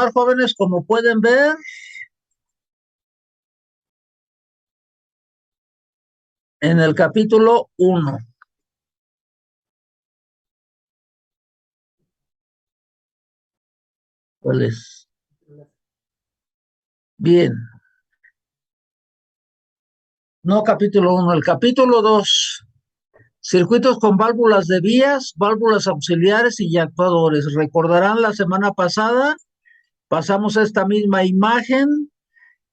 continuar, jóvenes, como pueden ver, en el capítulo 1. ¿Cuál es? Bien. No capítulo 1, el capítulo 2. Circuitos con válvulas de vías, válvulas auxiliares y actuadores. Recordarán la semana pasada, pasamos esta misma imagen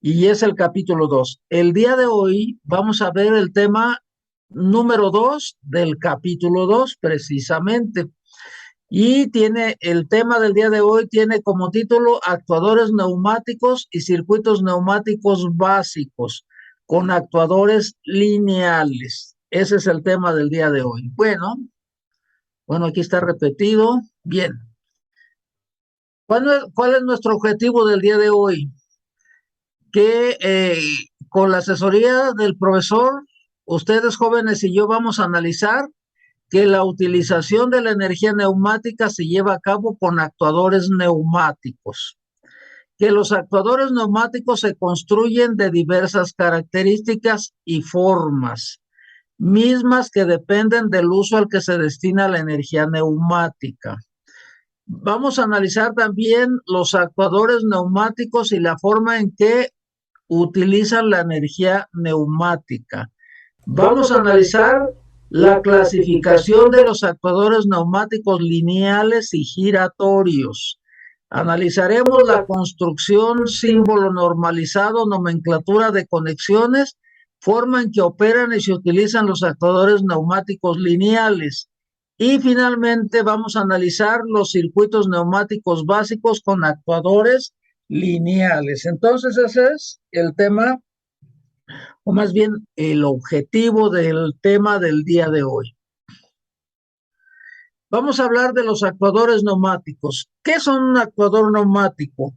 y es el capítulo 2. El día de hoy vamos a ver el tema número 2 del capítulo 2, precisamente. Y tiene el tema del día de hoy, tiene como título actuadores neumáticos y circuitos neumáticos básicos con actuadores lineales. Ese es el tema del día de hoy. Bueno, aquí está repetido. Bien. ¿Cuál es nuestro objetivo del día de hoy? Que con la asesoría del profesor, ustedes jóvenes y yo vamos a analizar que la utilización de la energía neumática se lleva a cabo con actuadores neumáticos, que los actuadores neumáticos se construyen de diversas características y formas, mismas que dependen del uso al que se destina la energía neumática. Vamos a analizar también los actuadores neumáticos y la forma en que utilizan la energía neumática. Vamos a analizar la clasificación de los actuadores neumáticos lineales y giratorios. Analizaremos la construcción, símbolo normalizado, nomenclatura de conexiones, forma en que operan y se utilizan los actuadores neumáticos lineales. Y finalmente vamos a analizar los circuitos neumáticos básicos con actuadores lineales. Entonces ese es el tema, o más bien el objetivo del tema del día de hoy. Vamos a hablar de los actuadores neumáticos. ¿Qué son un actuador neumático?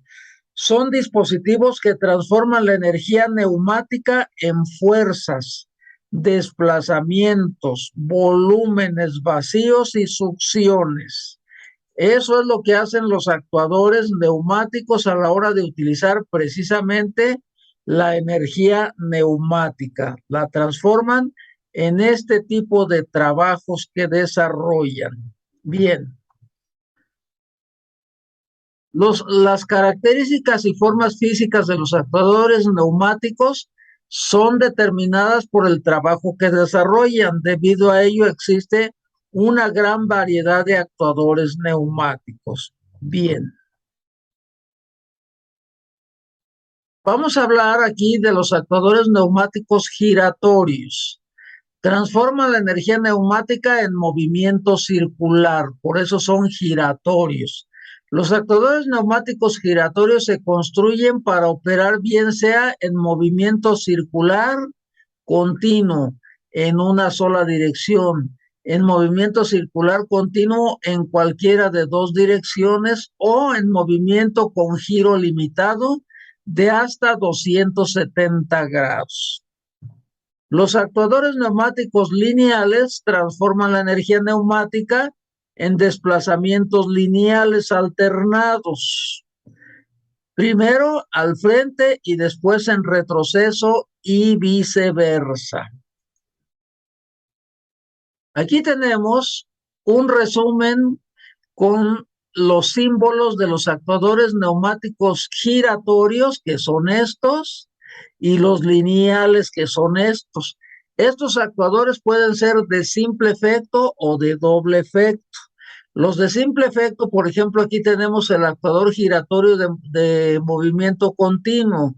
Son dispositivos que transforman la energía neumática en fuerzas, desplazamientos, volúmenes vacíos y succiones. Eso es lo que hacen los actuadores neumáticos a la hora de utilizar precisamente la energía neumática. La transforman en este tipo de trabajos que desarrollan. Bien. Las características y formas físicas de los actuadores neumáticos son determinadas por el trabajo que desarrollan. Debido a ello existe una gran variedad de actuadores neumáticos. Bien. Vamos a hablar aquí de los actuadores neumáticos giratorios. Transforman la energía neumática en movimiento circular, por eso son giratorios. Los actuadores neumáticos giratorios se construyen para operar bien sea en movimiento circular continuo, en una sola dirección, en movimiento circular continuo en cualquiera de dos direcciones o en movimiento con giro limitado de hasta 270 grados. Los actuadores neumáticos lineales transforman la energía neumática en desplazamientos lineales alternados. Primero al frente y después en retroceso y viceversa. Aquí tenemos un resumen con los símbolos de los actuadores neumáticos giratorios, que son estos, y los lineales, que son estos. Estos actuadores pueden ser de simple efecto o de doble efecto. Los de simple efecto, por ejemplo, aquí tenemos el actuador giratorio de movimiento continuo.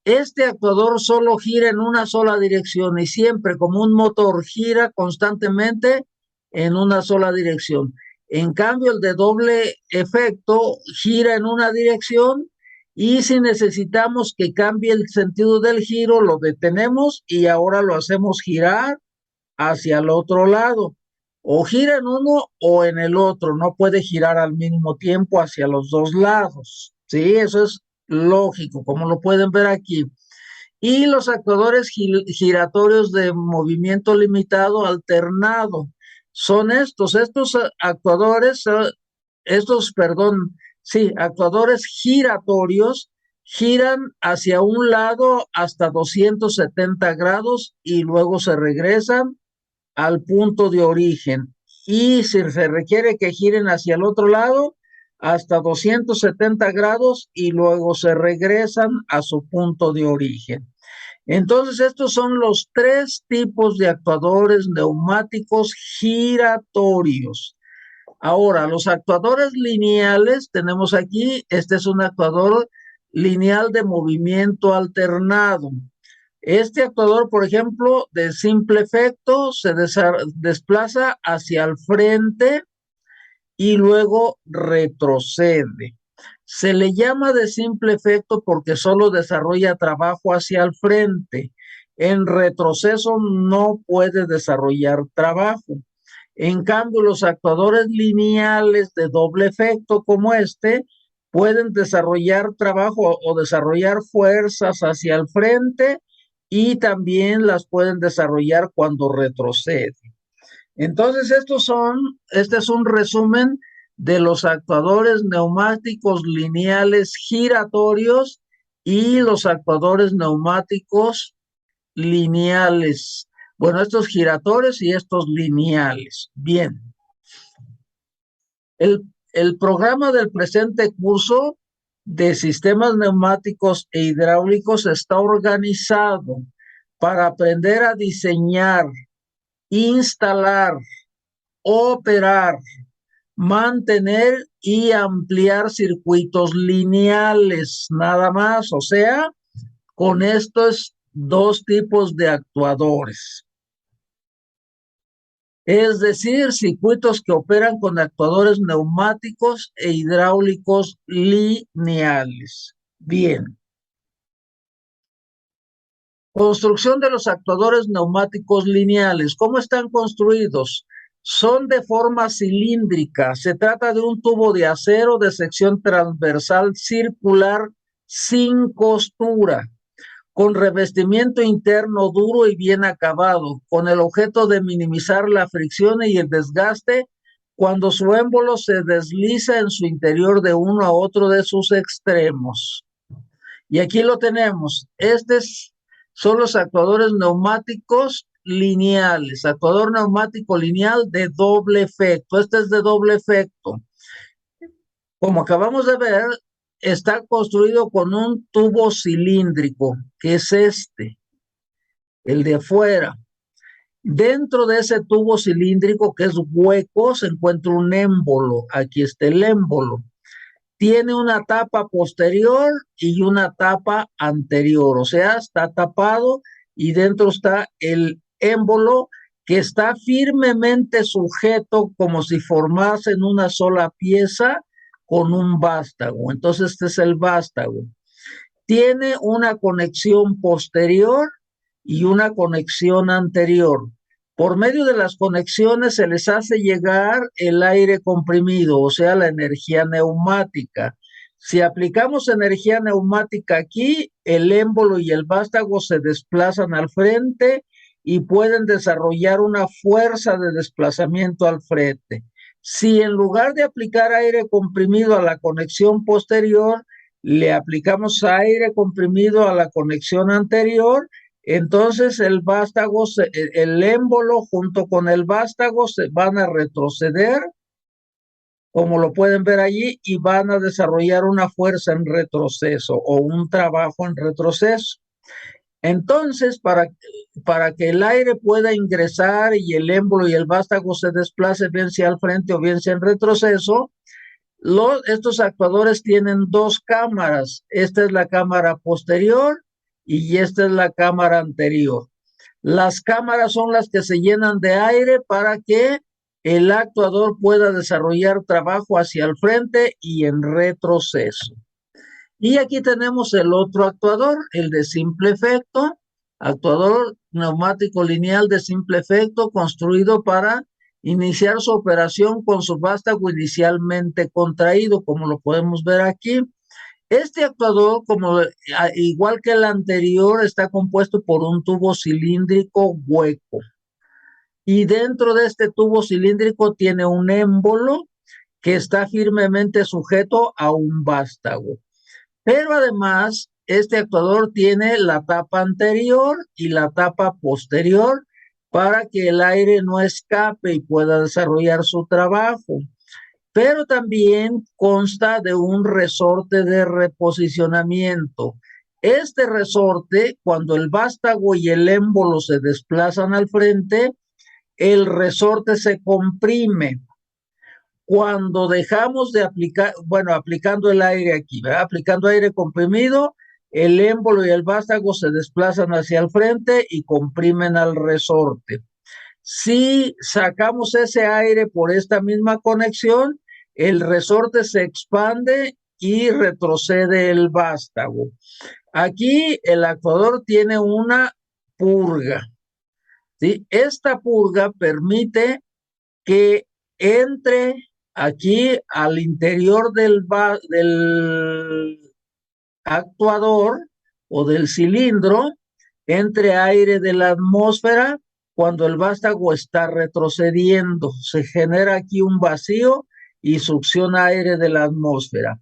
Este actuador solo gira en una sola dirección y siempre, como un motor, gira constantemente en una sola dirección. En cambio, el de doble efecto gira en una dirección y si necesitamos que cambie el sentido del giro, lo detenemos y ahora lo hacemos girar hacia el otro lado. O gira en uno o en el otro, no puede girar al mismo tiempo hacia los dos lados. Sí, eso es lógico, como lo pueden ver aquí. Y los actuadores giratorios de movimiento limitado alternado son estos actuadores, Sí, actuadores giratorios giran hacia un lado hasta 270 grados y luego se regresan al punto de origen. Y si se requiere que giren hacia el otro lado, hasta 270 grados y luego se regresan a su punto de origen. Entonces, estos son los tres tipos de actuadores neumáticos giratorios. Ahora, los actuadores lineales, tenemos aquí, este es un actuador lineal de movimiento alternado. Este actuador, por ejemplo, de simple efecto, se desplaza hacia el frente y luego retrocede. Se le llama de simple efecto porque solo desarrolla trabajo hacia el frente. En retroceso no puede desarrollar trabajo. En cambio, los actuadores lineales de doble efecto como este pueden desarrollar trabajo o desarrollar fuerzas hacia el frente y también las pueden desarrollar cuando retrocede. Entonces, este es un resumen de los actuadores neumáticos lineales giratorios y los actuadores neumáticos lineales. Bueno, estos giratorios y estos lineales. Bien. El programa del presente curso de sistemas neumáticos e hidráulicos está organizado para aprender a diseñar, instalar, operar, mantener y ampliar circuitos lineales, nada más, o sea, con estos dos tipos de actuadores. Es decir, circuitos que operan con actuadores neumáticos e hidráulicos lineales. Bien. Construcción de los actuadores neumáticos lineales. ¿Cómo están construidos? Son de forma cilíndrica. Se trata de un tubo de acero de sección transversal circular sin costura, con revestimiento interno duro y bien acabado, con el objeto de minimizar la fricción y el desgaste cuando su émbolo se desliza en su interior de uno a otro de sus extremos. Y aquí lo tenemos. Son los actuadores neumáticos lineales, actuador neumático lineal de doble efecto. Este es de doble efecto. Como acabamos de ver, está construido con un tubo cilíndrico, que es este, el de afuera. Dentro de ese tubo cilíndrico, que es hueco, se encuentra un émbolo. Aquí está el émbolo. Tiene una tapa posterior y una tapa anterior, o sea, está tapado y dentro está el émbolo que está firmemente sujeto como si formasen una sola pieza con un vástago. Entonces, este es el vástago. Tiene una conexión posterior y una conexión anterior. Por medio de las conexiones se les hace llegar el aire comprimido, o sea, la energía neumática. Si aplicamos energía neumática aquí, el émbolo y el vástago se desplazan al frente y pueden desarrollar una fuerza de desplazamiento al frente. Si en lugar de aplicar aire comprimido a la conexión posterior, le aplicamos aire comprimido a la conexión anterior, entonces el émbolo junto con el vástago se van a retroceder, como lo pueden ver allí, y van a desarrollar una fuerza en retroceso o un trabajo en retroceso. Entonces, para que el aire pueda ingresar y el émbolo y el vástago se desplace bien sea al frente o bien sea en retroceso, estos actuadores tienen dos cámaras. Esta es la cámara posterior y esta es la cámara anterior. Las cámaras son las que se llenan de aire para que el actuador pueda desarrollar trabajo hacia el frente y en retroceso. Y aquí tenemos el otro actuador, el de simple efecto, actuador neumático lineal de simple efecto, construido para iniciar su operación con su vástago inicialmente contraído, como lo podemos ver aquí. Este actuador, igual que el anterior, está compuesto por un tubo cilíndrico hueco. Y dentro de este tubo cilíndrico tiene un émbolo que está firmemente sujeto a un vástago. Pero además, este actuador tiene la tapa anterior y la tapa posterior para que el aire no escape y pueda desarrollar su trabajo. Pero también consta de un resorte de reposicionamiento. Este resorte, cuando el vástago y el émbolo se desplazan al frente, el resorte se comprime. Cuando dejamos de aplicar, bueno, aplicando el aire aquí, ¿verdad? Aplicando aire comprimido, el émbolo y el vástago se desplazan hacia el frente y comprimen al resorte. Si sacamos ese aire por esta misma conexión, el resorte se expande y retrocede el vástago. Aquí el actuador tiene una purga, ¿sí? Esta purga permite que entre aquí al interior del actuador o del cilindro, entre aire de la atmósfera cuando el vástago está retrocediendo. Se genera aquí un vacío y succiona aire de la atmósfera.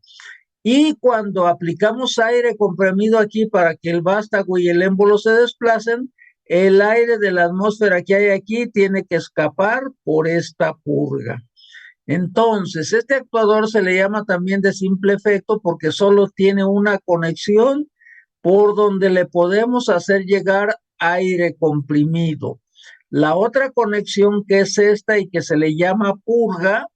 Y cuando aplicamos aire comprimido aquí para que el vástago y el émbolo se desplacen, el aire de la atmósfera que hay aquí tiene que escapar por esta purga. Entonces, este actuador se le llama también de simple efecto porque solo tiene una conexión por donde le podemos hacer llegar aire comprimido. La otra conexión que es esta y que se le llama purga,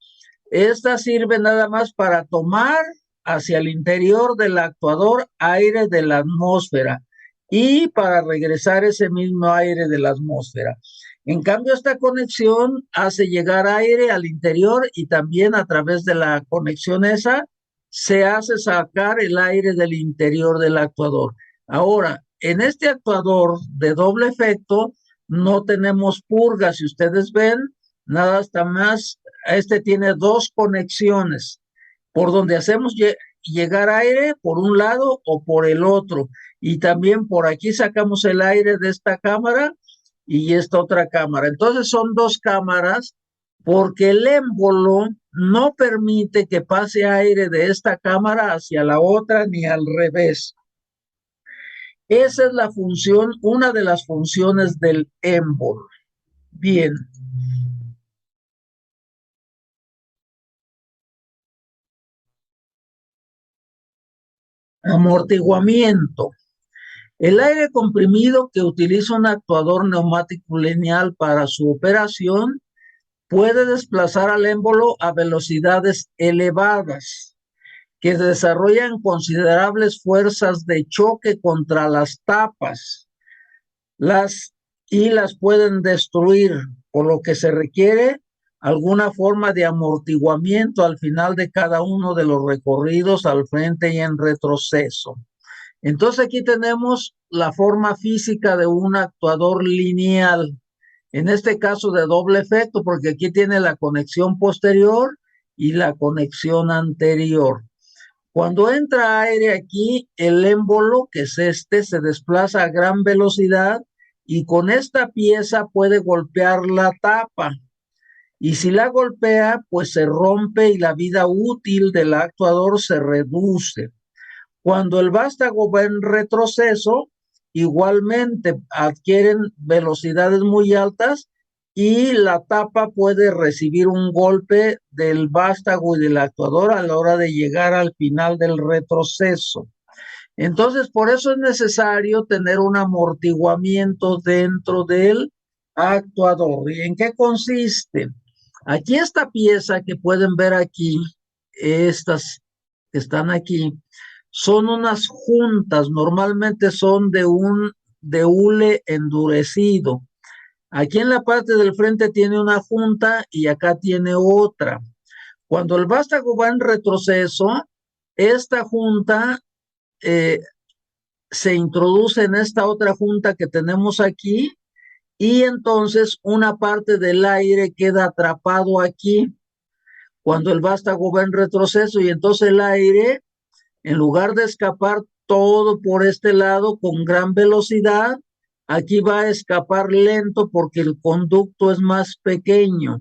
esta sirve nada más para tomar hacia el interior del actuador aire de la atmósfera y para regresar ese mismo aire de la atmósfera. En cambio, esta conexión hace llegar aire al interior y también a través de la conexión esa se hace sacar el aire del interior del actuador. Ahora, en este actuador de doble efecto no tenemos purga, si ustedes ven, nada hasta más, este tiene dos conexiones por donde hacemos llegar aire por un lado o por el otro. Y también por aquí sacamos el aire de esta cámara y esta otra cámara. Entonces son dos cámaras porque el émbolo no permite que pase aire de esta cámara hacia la otra ni al revés. Esa es la función, una de las funciones del émbolo. Bien. Amortiguamiento. El aire comprimido que utiliza un actuador neumático lineal para su operación puede desplazar al émbolo a velocidades elevadas que desarrollan considerables fuerzas de choque contra las tapas y las pueden destruir, por lo que se requiere alguna forma de amortiguamiento al final de cada uno de los recorridos al frente y en retroceso. Entonces aquí tenemos la forma física de un actuador lineal, en este caso de doble efecto, porque aquí tiene la conexión posterior y la conexión anterior. Cuando entra aire aquí, el émbolo, que es este, se desplaza a gran velocidad y con esta pieza puede golpear la tapa. Y si la golpea, pues se rompe y la vida útil del actuador se reduce. Cuando el vástago va en retroceso, igualmente adquieren velocidades muy altas y la tapa puede recibir un golpe del vástago y del actuador a la hora de llegar al final del retroceso. Entonces, por eso es necesario tener un amortiguamiento dentro del actuador. ¿Y en qué consiste? Aquí esta pieza que pueden ver aquí, estas que están aquí, son unas juntas, normalmente son de hule endurecido. Aquí en la parte del frente tiene una junta y acá tiene otra. Cuando el vástago va en retroceso, esta junta eh, se introduce en esta otra junta que tenemos aquí y entonces una parte del aire queda atrapado aquí cuando el vástago va en retroceso y entonces el aire, en lugar de escapar todo por este lado con gran velocidad, aquí va a escapar lento porque el conducto es más pequeño.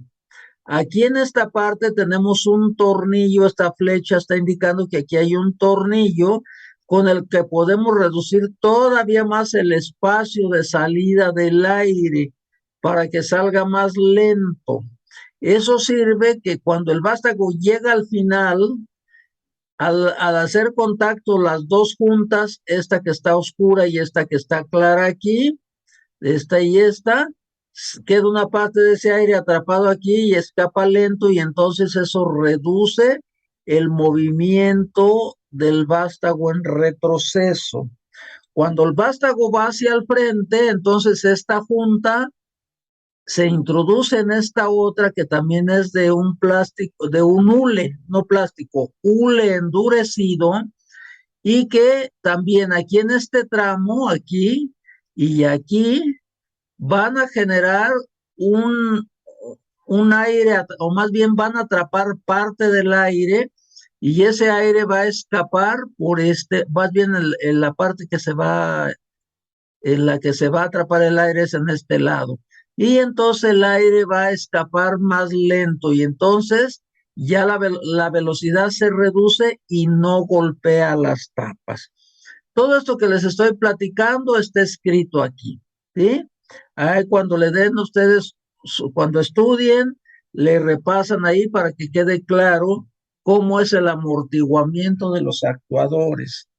Aquí en esta parte tenemos un tornillo, esta flecha está indicando que aquí hay un tornillo con el que podemos reducir todavía más el espacio de salida del aire para que salga más lento. Eso sirve que cuando el vástago llega al final, al hacer contacto las dos juntas, esta que está oscura y esta que está clara aquí, esta y esta, queda una parte de ese aire atrapado aquí y escapa lento y entonces eso reduce el movimiento del vástago en retroceso. Cuando el vástago va hacia el frente, entonces esta junta se introduce en esta otra que también es de un plástico, de un hule, no plástico, hule endurecido, y que también aquí en este tramo, aquí y aquí, van a generar un, un aire, o más bien van a atrapar parte del aire, y ese aire va a escapar por más bien en la parte que se va, en la que se va a atrapar el aire es en este lado. Y entonces el aire va a escapar más lento y entonces ya la velocidad se reduce y no golpea las tapas. Todo esto que les estoy platicando está escrito aquí, ¿sí? Ahí cuando le den ustedes, cuando estudien, le repasan ahí para que quede claro cómo es el amortiguamiento de los actuadores.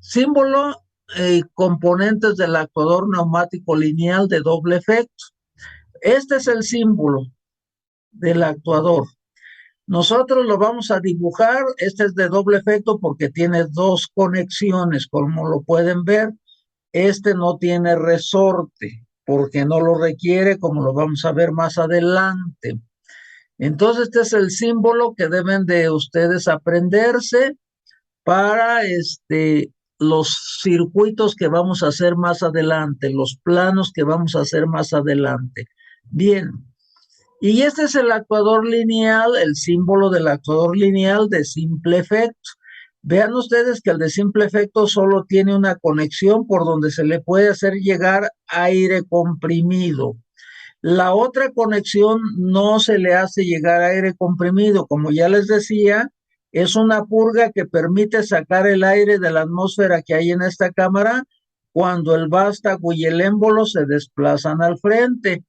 Símbolo y componentes del actuador neumático lineal de doble efecto. Este es el símbolo del actuador. Nosotros lo vamos a dibujar. Este es de doble efecto porque tiene dos conexiones, como lo pueden ver. Este no tiene resorte porque no lo requiere, como lo vamos a ver más adelante. Entonces, este es el símbolo que deben de ustedes aprenderse para los circuitos que vamos a hacer más adelante, los planos que vamos a hacer más adelante. Bien, y este es el actuador lineal, el símbolo del actuador lineal de simple efecto. Vean ustedes que el de simple efecto solo tiene una conexión por donde se le puede hacer llegar aire comprimido. La otra conexión no se le hace llegar aire comprimido, como ya les decía, es una purga que permite sacar el aire de la atmósfera que hay en esta cámara cuando el vástago y el émbolo se desplazan al frente,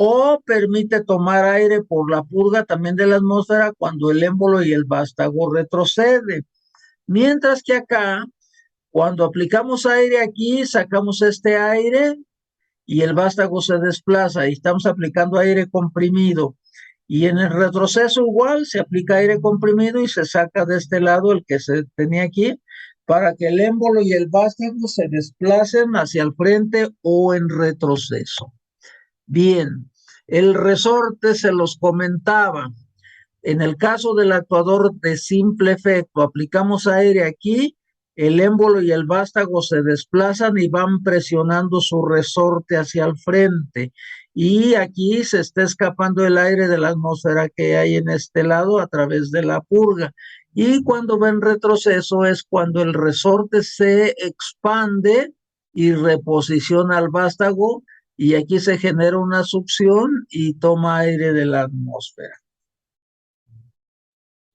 o permite tomar aire por la purga también de la atmósfera cuando el émbolo y el vástago retrocede. Mientras que acá, cuando aplicamos aire aquí, sacamos este aire y el vástago se desplaza y estamos aplicando aire comprimido. Y en el retroceso igual se aplica aire comprimido y se saca de este lado el que se tenía aquí para que el émbolo y el vástago se desplacen hacia el frente o en retroceso. Bien, el resorte se los comentaba. En el caso del actuador de simple efecto, aplicamos aire aquí, el émbolo y el vástago se desplazan y van presionando su resorte hacia el frente. Y aquí se está escapando el aire de la atmósfera que hay en este lado a través de la purga. Y cuando va en retroceso es cuando el resorte se expande y reposiciona al vástago y aquí se genera una succión y toma aire de la atmósfera.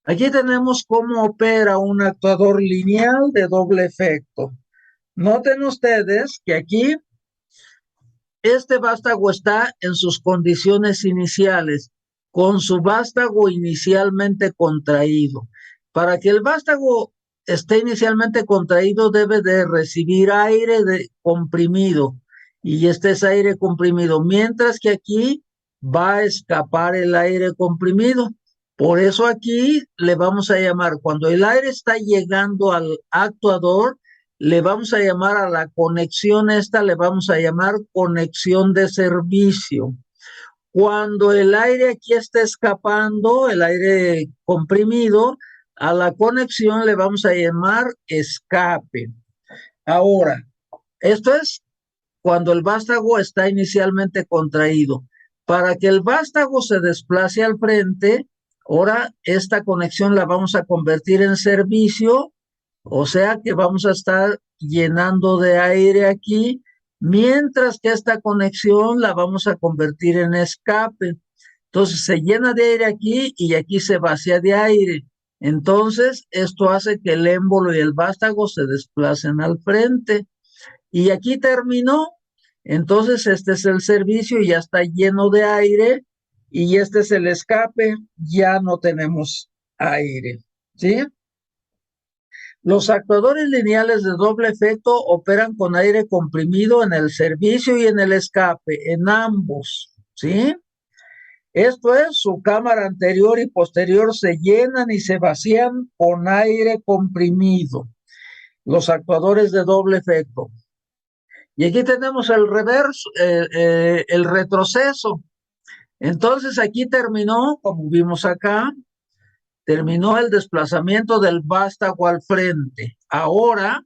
Aquí tenemos cómo opera un actuador lineal de doble efecto. Noten ustedes que aquí este vástago está en sus condiciones iniciales, con su vástago inicialmente contraído. Para que el vástago esté inicialmente contraído debe de recibir aire comprimido y este es aire comprimido, mientras que aquí va a escapar el aire comprimido. Por eso aquí le vamos a llamar, cuando el aire está llegando al actuador, le vamos a llamar a la conexión esta, le vamos a llamar conexión de servicio. Cuando el aire aquí está escapando, el aire comprimido, a la conexión le vamos a llamar escape. Ahora, esto es cuando el vástago está inicialmente contraído. Para que el vástago se desplace al frente, ahora esta conexión la vamos a convertir en servicio, o sea que vamos a estar llenando de aire aquí, mientras que esta conexión la vamos a convertir en escape. Entonces se llena de aire aquí y aquí se vacía de aire. Entonces esto hace que el émbolo y el vástago se desplacen al frente. Y aquí terminó. Entonces este es el servicio, ya está lleno de aire y este es el escape, ya no tenemos aire, ¿sí? Los actuadores lineales de doble efecto operan con aire comprimido en el servicio y en el escape, en ambos, ¿sí? Esto es, su cámara anterior y posterior se llenan y se vacían con aire comprimido. Los actuadores de doble efecto. Y aquí tenemos el reverso, el retroceso. Entonces aquí terminó, como vimos acá, terminó el desplazamiento del vástago al frente. Ahora,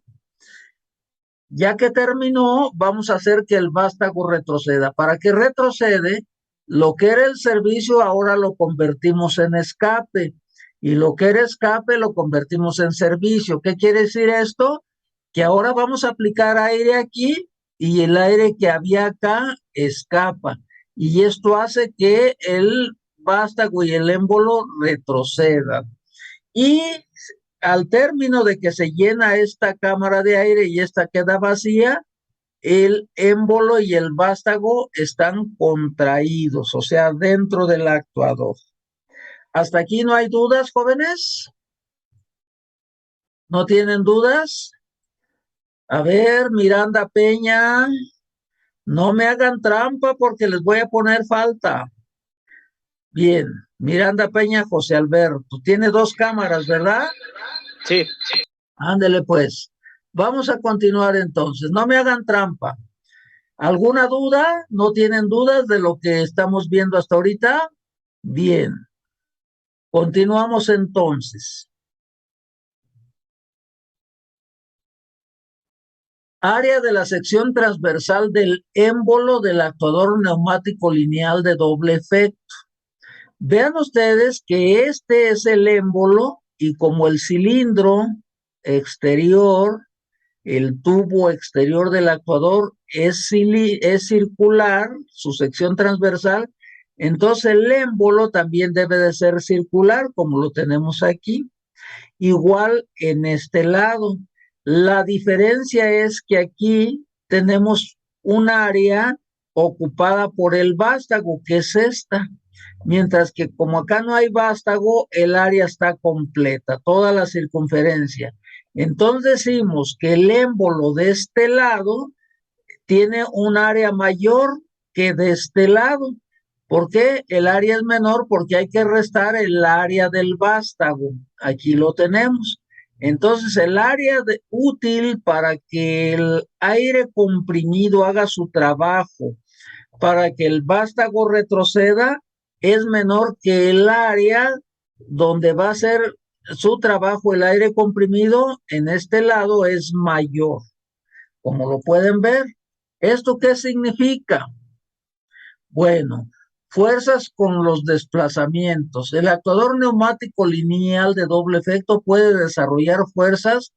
ya que terminó, vamos a hacer que el vástago retroceda. Para que retrocede, lo que era el servicio ahora lo convertimos en escape y lo que era escape lo convertimos en servicio. ¿Qué quiere decir esto? Que ahora vamos a aplicar aire aquí y el aire que había acá escapa. Y esto hace que el vástago y el émbolo retrocedan. Y al término de que se llena esta cámara de aire y esta queda vacía, el émbolo y el vástago están contraídos, o sea, dentro del actuador. ¿Hasta aquí no hay dudas, jóvenes? ¿No tienen dudas? A ver, Miranda Peña, no me hagan trampa porque les voy a poner falta. Bien, Miranda Peña, José Alberto, tiene dos cámaras, ¿verdad? Sí. Ándele pues. Vamos a continuar entonces. No me hagan trampa. ¿Alguna duda? ¿No tienen dudas de lo que estamos viendo hasta ahorita? Bien. Continuamos entonces. Área de la sección transversal del émbolo del actuador neumático lineal de doble efecto. Vean ustedes que este es el émbolo y como el cilindro exterior, el tubo exterior del actuador es circular, su sección transversal, entonces el émbolo también debe de ser circular, como lo tenemos aquí. Igual en este lado. La diferencia es que aquí tenemos un área ocupada por el vástago, que es esta. Mientras que como acá no hay vástago, el área está completa, toda la circunferencia. Entonces decimos que el émbolo de este lado tiene un área mayor que de este lado. ¿Por qué? El área es menor porque hay que restar el área del vástago. Aquí lo tenemos. Entonces, el área útil para que el aire comprimido haga su trabajo, para que el vástago retroceda, es menor que el área donde va a hacer su trabajo el aire comprimido, en este lado es mayor, como lo pueden ver. ¿Esto qué significa? Bueno, fuerzas con los desplazamientos. El actuador neumático lineal de doble efecto puede desarrollar fuerzas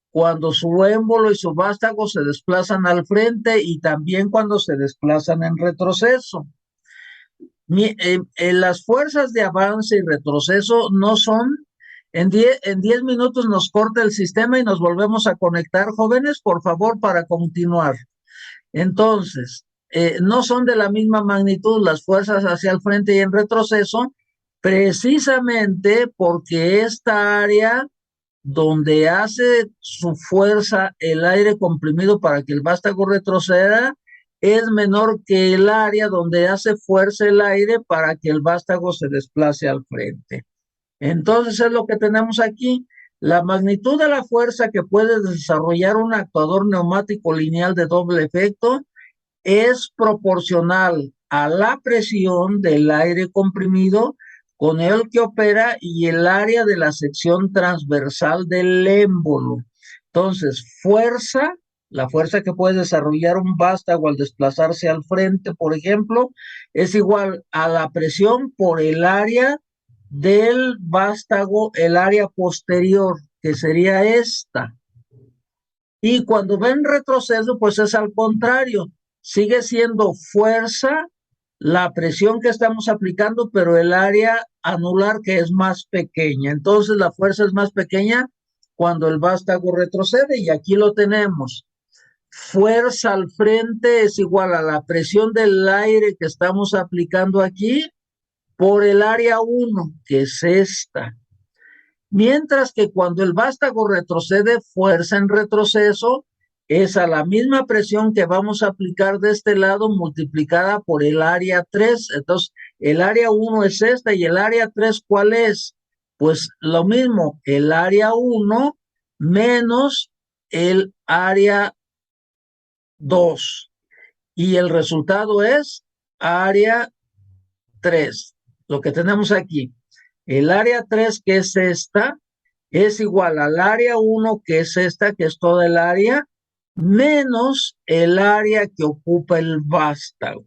cuando su émbolo y su vástago se desplazan al frente y también cuando se desplazan en retroceso. Las fuerzas de avance y retroceso no son, en 10 minutos nos corta el sistema y nos volvemos a conectar, jóvenes, por favor, para continuar. Entonces, no son de la misma magnitud las fuerzas hacia el frente y en retroceso, precisamente porque esta área donde hace su fuerza el aire comprimido para que el vástago retroceda es menor que el área donde hace fuerza el aire para que el vástago se desplace al frente. Entonces es lo que tenemos aquí. La magnitud de la fuerza que puede desarrollar un actuador neumático lineal de doble efecto es proporcional a la presión del aire comprimido con el que opera y el área de la sección transversal del émbolo. Entonces, fuerza, la fuerza que puede desarrollar un vástago al desplazarse al frente, por ejemplo, es igual a la presión por el área del vástago, el área posterior, que sería esta. Y cuando ven retroceso, pues es al contrario, sigue siendo fuerza la presión que estamos aplicando, pero el área anular que es más pequeña. Entonces la fuerza es más pequeña cuando el vástago retrocede y aquí lo tenemos. Fuerza al frente es igual a la presión del aire que estamos aplicando aquí por el área 1, que es esta. Mientras que cuando el vástago retrocede, fuerza en retroceso es a la misma presión que vamos a aplicar de este lado multiplicada por el área 3. Entonces, el área 1 es esta y el área 3, ¿cuál es? Pues lo mismo, el área 1 menos el área 2. Y el resultado es área 3, lo que tenemos aquí. El área 3, que es esta, es igual al área 1, que es esta, que es toda el área, menos el área que ocupa el vástago.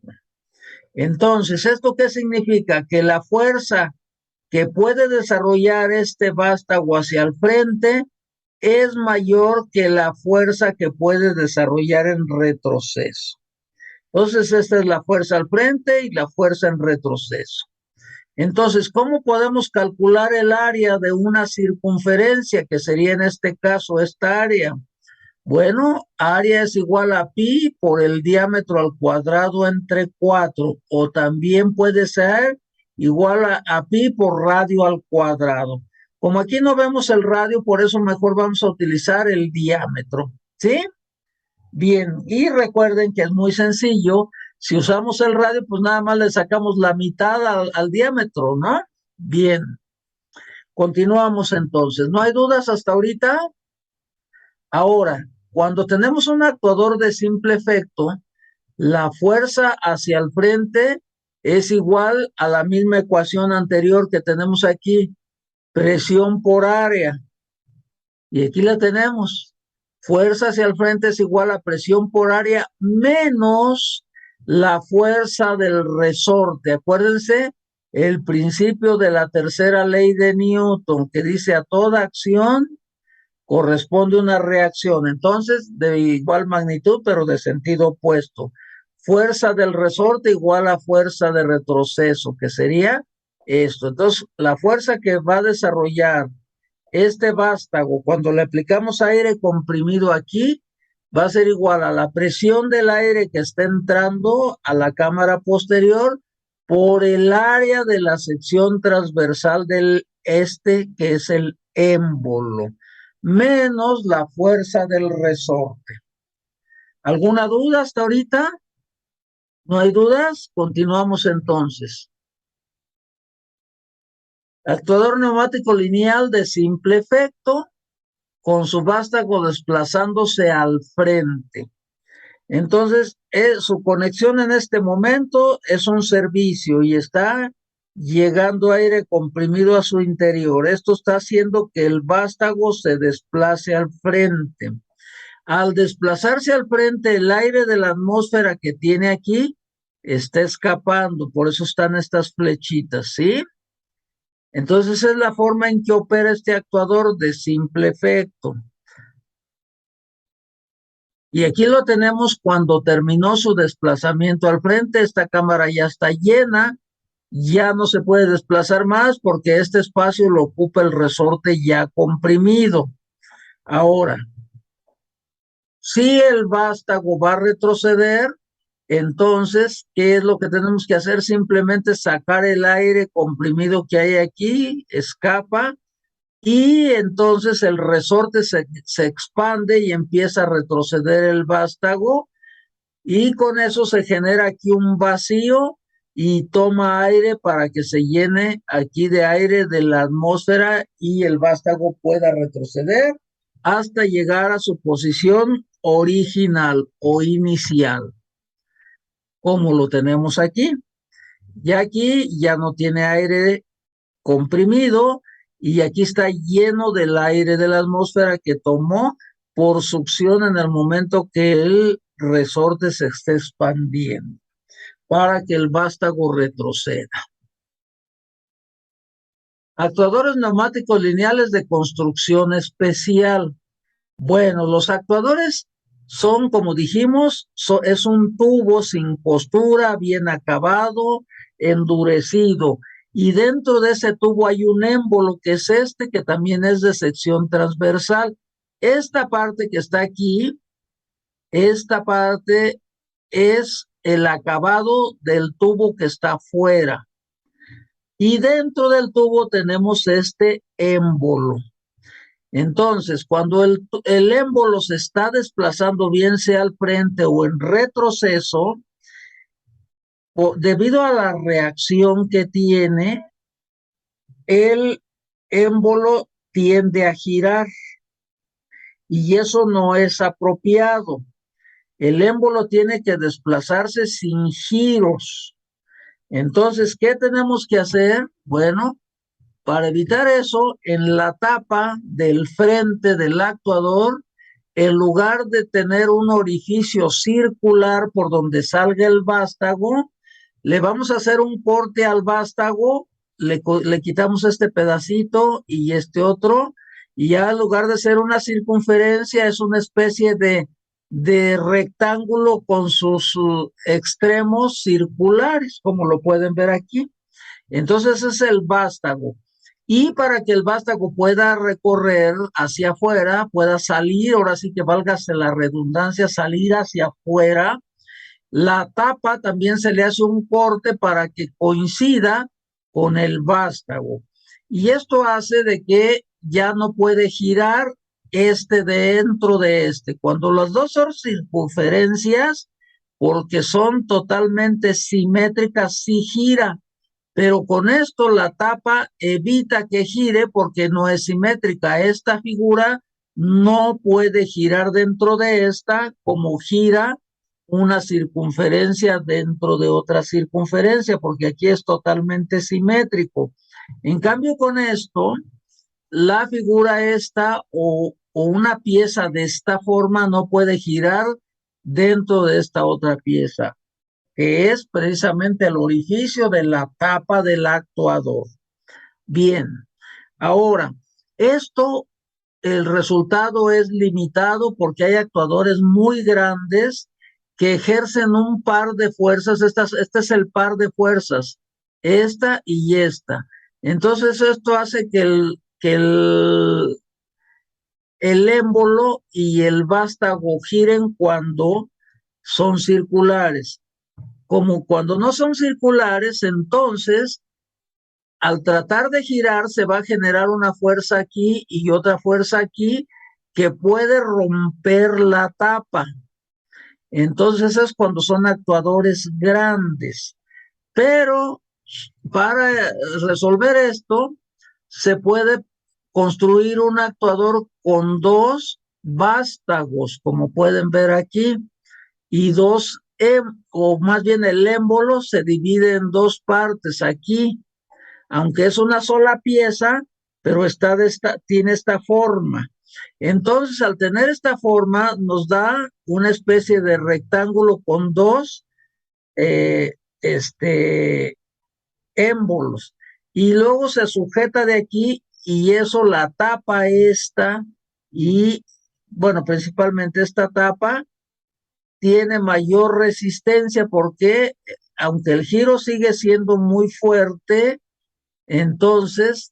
Entonces, ¿esto qué significa? Que la fuerza que puede desarrollar este vástago hacia el frente es mayor que la fuerza que puede desarrollar en retroceso. Entonces, esta es la fuerza al frente y la fuerza en retroceso. Entonces, ¿cómo podemos calcular el área de una circunferencia, que sería en este caso esta área? Bueno, área es igual a pi por el diámetro al cuadrado entre 4, o también puede ser igual a pi por radio al cuadrado. Como aquí no vemos el radio, por eso mejor vamos a utilizar el diámetro, ¿sí? Bien, y recuerden que es muy sencillo. Si usamos el radio, pues nada más le sacamos la mitad al diámetro, ¿no? Bien, continuamos entonces. ¿No hay dudas hasta ahorita? Ahora, cuando tenemos un actuador de simple efecto, la fuerza hacia el frente es igual a la misma ecuación anterior que tenemos aquí, presión por área. Y aquí la tenemos. Fuerza hacia el frente es igual a presión por área menos la fuerza del resorte. Acuérdense el principio de la tercera ley de Newton, que dice a toda acción corresponde una reacción. Entonces, de igual magnitud, pero de sentido opuesto. Fuerza del resorte igual a fuerza de retroceso, que sería esto. Entonces, la fuerza que va a desarrollar este vástago, cuando le aplicamos aire comprimido aquí, va a ser igual a la presión del aire que está entrando a la cámara posterior por el área de la sección transversal del que es el émbolo, menos la fuerza del resorte. ¿Alguna duda hasta ahorita? ¿No hay dudas? Continuamos entonces. Actuador neumático lineal de simple efecto, con su vástago desplazándose al frente. Entonces, su conexión en este momento es un servicio y está llegando aire comprimido a su interior. Esto está haciendo que el vástago se desplace al frente. Al desplazarse al frente, el aire de la atmósfera que tiene aquí está escapando, por eso están estas flechitas, ¿sí? Entonces es la forma en que opera este actuador de simple efecto. Y aquí lo tenemos cuando terminó su desplazamiento al frente. Esta cámara ya está llena, ya no se puede desplazar más porque este espacio lo ocupa el resorte ya comprimido. Ahora, si el vástago va a retroceder, entonces, ¿qué es lo que tenemos que hacer? Simplemente sacar el aire comprimido que hay aquí, escapa, y entonces el resorte se expande y empieza a retroceder el vástago, y con eso se genera aquí un vacío y toma aire para que se llene aquí de aire de la atmósfera y el vástago pueda retroceder hasta llegar a su posición original o inicial, como lo tenemos aquí. Ya aquí ya no tiene aire comprimido y aquí está lleno del aire de la atmósfera que tomó por succión en el momento que el resorte se esté expandiendo para que el vástago retroceda. Actuadores neumáticos lineales de construcción especial. Bueno, los actuadores Son, como dijimos, es un tubo sin costura, bien acabado, endurecido. Y dentro de ese tubo hay un émbolo, que es este, que también es de sección transversal. Esta parte que está aquí, esta parte es el acabado del tubo que está afuera. Y dentro del tubo tenemos este émbolo. Entonces, cuando el émbolo se está desplazando, bien sea al frente o en retroceso, debido a la reacción que tiene, el émbolo tiende a girar y eso no es apropiado. El émbolo tiene que desplazarse sin giros. Entonces, ¿qué tenemos que hacer? Bueno, para evitar eso, en la tapa del frente del actuador, en lugar de tener un orificio circular por donde salga el vástago, le vamos a hacer un corte al vástago, le quitamos este pedacito y este otro, y ya en lugar de ser una circunferencia, es una especie de rectángulo con sus extremos circulares, como lo pueden ver aquí. Entonces es el vástago. Y para que el vástago pueda recorrer hacia afuera, pueda salir, ahora sí que válgase la redundancia, salir hacia afuera, la tapa también se le hace un corte para que coincida con el vástago. Y esto hace de que ya no puede girar este dentro de este. Cuando las dos son circunferencias, porque son totalmente simétricas, sí gira, pero con esto la tapa evita que gire porque no es simétrica. Esta figura no puede girar dentro de esta como gira una circunferencia dentro de otra circunferencia, porque aquí es totalmente simétrico. En cambio, con esto, la figura esta o una pieza de esta forma no puede girar dentro de esta otra pieza, que es precisamente el orificio de la tapa del actuador. Bien, ahora, esto, el resultado es limitado porque hay actuadores muy grandes que ejercen un par de fuerzas. Este es el par de fuerzas, esta y esta. Entonces, esto hace que el émbolo y el vástago giren cuando son circulares. Como cuando no son circulares, entonces al tratar de girar se va a generar una fuerza aquí y otra fuerza aquí que puede romper la tapa. Entonces es cuando son actuadores grandes. Pero para resolver esto, se puede construir un actuador con dos vástagos, como pueden ver aquí, y dos, o más bien el émbolo se divide en dos partes aquí, aunque es una sola pieza, pero tiene esta forma. Entonces, al tener esta forma, nos da una especie de rectángulo con dos eh, este, émbolos. Y luego se sujeta de aquí y eso la tapa esta y, bueno, principalmente esta tapa tiene mayor resistencia porque aunque el giro sigue siendo muy fuerte, entonces,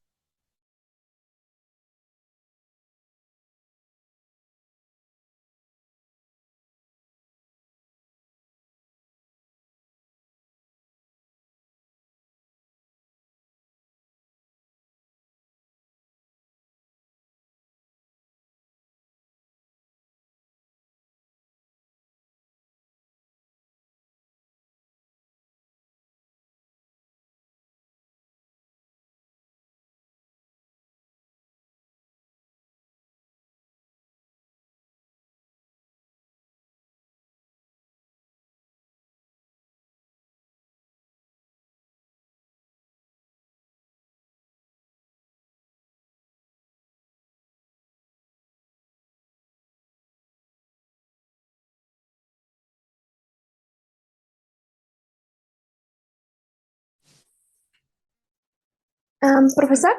Profesor,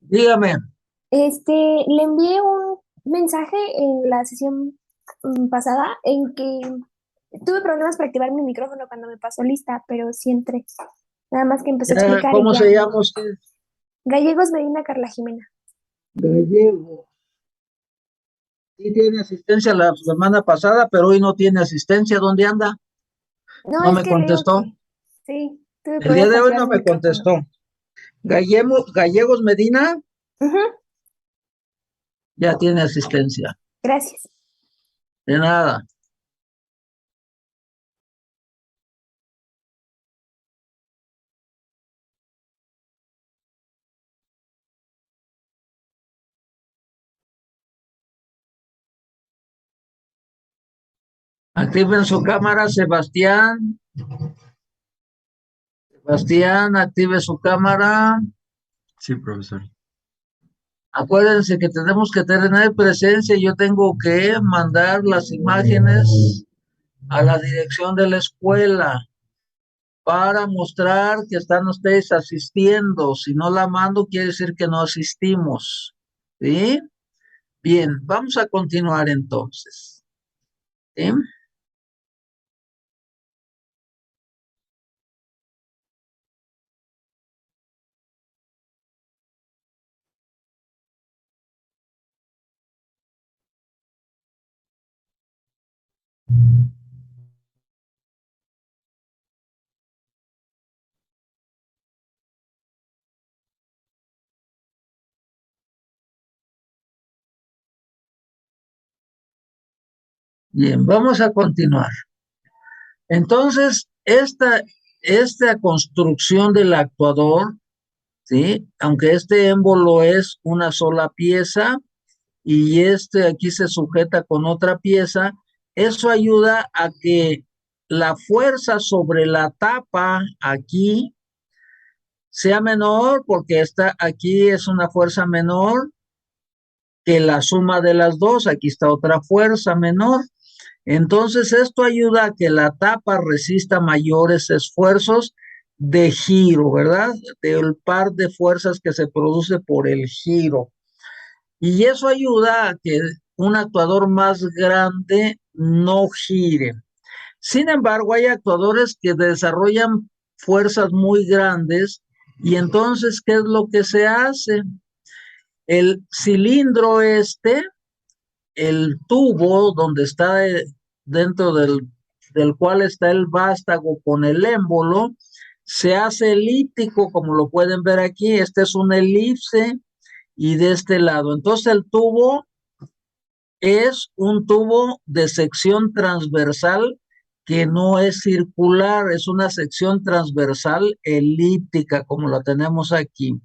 dígame, le envié un mensaje en la sesión pasada en que tuve problemas para activar mi micrófono cuando me pasó lista, pero sí entré. Nada más que empecé a explicar y ¿Cómo ya. se llama usted? Gallegos Medina Carla Jimena. Gallego. Sí tiene asistencia la semana pasada, pero hoy no tiene asistencia. ¿Dónde anda? No, No es me que le digo contestó. que sí, tuve El día problemas de para hoy activar no mi me micrófono. contestó. Gallegos Medina Ujú, ya tiene asistencia. gracias. De nada. Activen su cámara, Sebastián. Sebastián, active su cámara. Sí, profesor. Acuérdense que tenemos que tener presencia. Yo tengo que mandar las imágenes a la dirección de la escuela para mostrar que están ustedes asistiendo. Si no la mando, quiere decir que no asistimos. ¿Sí? Bien, vamos a continuar entonces. ¿Sí? Bien, vamos a continuar. Entonces, esta construcción del actuador, ¿sí? Aunque este émbolo es una sola pieza y este aquí se sujeta con otra pieza, eso ayuda a que la fuerza sobre la tapa aquí sea menor, porque esta aquí es una fuerza menor que la suma de las dos. Aquí está otra fuerza menor. Entonces, esto ayuda a que la tapa resista mayores esfuerzos de giro, ¿verdad? Del par de fuerzas que se produce por el giro. Y eso ayuda a que un actuador más grande no gire. Sin embargo, hay actuadores que desarrollan fuerzas muy grandes y entonces, ¿qué es lo que se hace? El cilindro el tubo donde está dentro del cual está el vástago con el émbolo, se hace elíptico, como lo pueden ver aquí. Este es una elipse y de este lado. Entonces el tubo es un tubo de sección transversal que no es circular, es una sección transversal elíptica, como la tenemos aquí.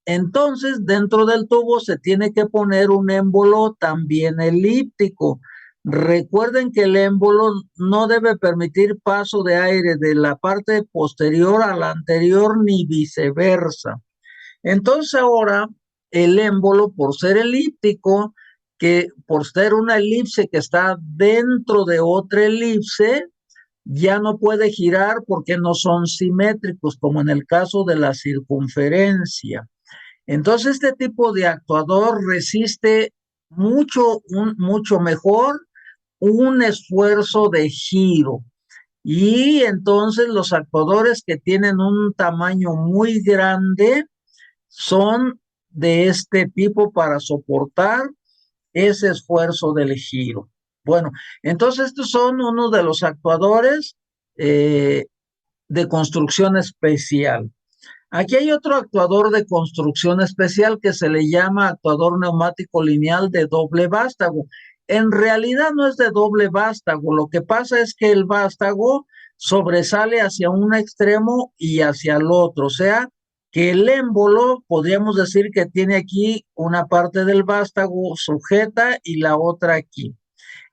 Entonces, dentro del tubo se tiene que poner un émbolo también elíptico. Recuerden que el émbolo no debe permitir paso de aire de la parte posterior a la anterior ni viceversa. Entonces ahora el émbolo, por ser elíptico, que por ser una elipse que está dentro de otra elipse, ya no puede girar porque no son simétricos, como en el caso de la circunferencia. Entonces, este tipo de actuador resiste mucho mejor un esfuerzo de giro. Y entonces los actuadores que tienen un tamaño muy grande son de este tipo para soportar ese esfuerzo del giro. Bueno, entonces estos son uno de los actuadores de construcción especial. Aquí hay otro actuador de construcción especial que se le llama actuador neumático lineal de doble vástago. En realidad no es de doble vástago, lo que pasa es que el vástago sobresale hacia un extremo y hacia el otro, o sea, que el émbolo, podríamos decir que tiene aquí una parte del vástago sujeta y la otra aquí.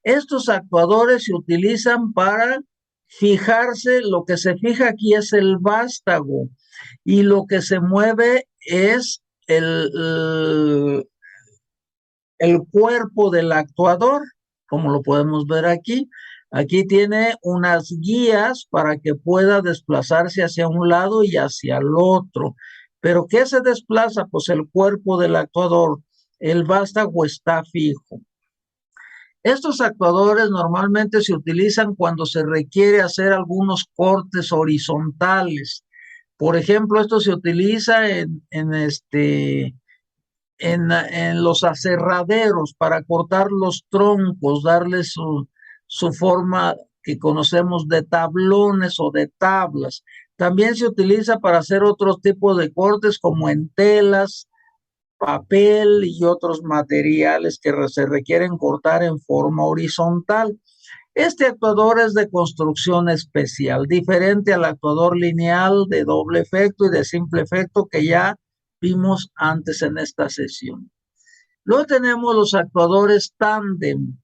Estos actuadores se utilizan para fijarse, lo que se fija aquí es el vástago y lo que se mueve es el cuerpo del actuador, como lo podemos ver aquí. Aquí tiene unas guías para que pueda desplazarse hacia un lado y hacia el otro. ¿Pero qué se desplaza? Pues el cuerpo del actuador. el vástago está fijo. Estos actuadores normalmente se utilizan cuando se requiere hacer algunos cortes horizontales. Por ejemplo, esto se utiliza en los aserraderos para cortar los troncos, darles su forma que conocemos de tablones o de tablas. También se utiliza para hacer otros tipos de cortes como en telas, papel y otros materiales que se requieren cortar en forma horizontal. Este actuador es de construcción especial, diferente al actuador lineal de doble efecto y de simple efecto que ya vimos antes en esta sesión. Luego tenemos los actuadores tándem.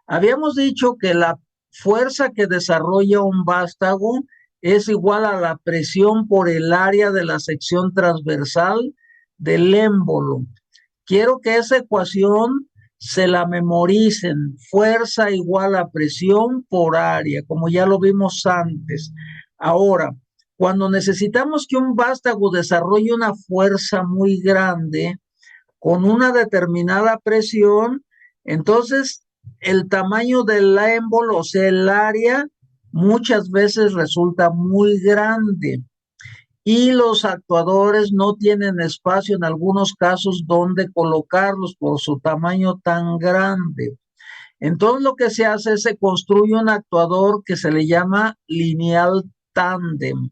Habíamos dicho que la fuerza que desarrolla un vástago es igual a la presión por el área de la sección transversal del émbolo. Quiero que esa ecuación se la memoricen. Fuerza igual a presión por área, como ya lo vimos antes. Ahora, cuando necesitamos que un vástago desarrolle una fuerza muy grande con una determinada presión, entonces el tamaño del émbolo, o sea, el área, muchas veces resulta muy grande y los actuadores no tienen espacio en algunos casos donde colocarlos por su tamaño tan grande. Entonces lo que se hace es se construye un actuador que se le llama lineal tándem.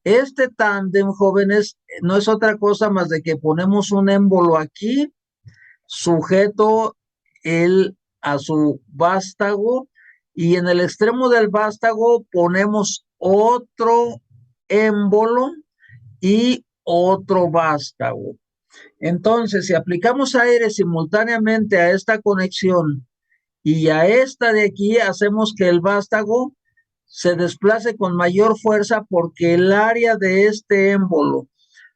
Este tándem, jóvenes, no es otra cosa más de que ponemos un émbolo aquí, sujeto a su vástago, y en el extremo del vástago ponemos otro émbolo y otro vástago. Entonces, si aplicamos aire simultáneamente a esta conexión y a esta de aquí, hacemos que el vástago se desplace con mayor fuerza porque el área de este émbolo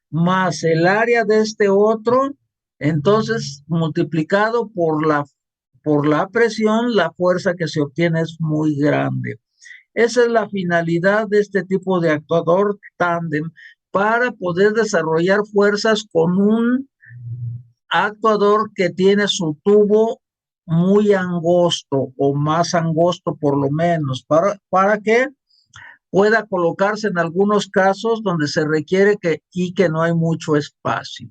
más el área de este otro, entonces multiplicado por la presión, la fuerza que se obtiene es muy grande. Esa es la finalidad de este tipo de actuador tándem, para poder desarrollar fuerzas con un actuador que tiene su tubo muy angosto o más angosto por lo menos, para que pueda colocarse en algunos casos donde se requiere que no hay mucho espacio.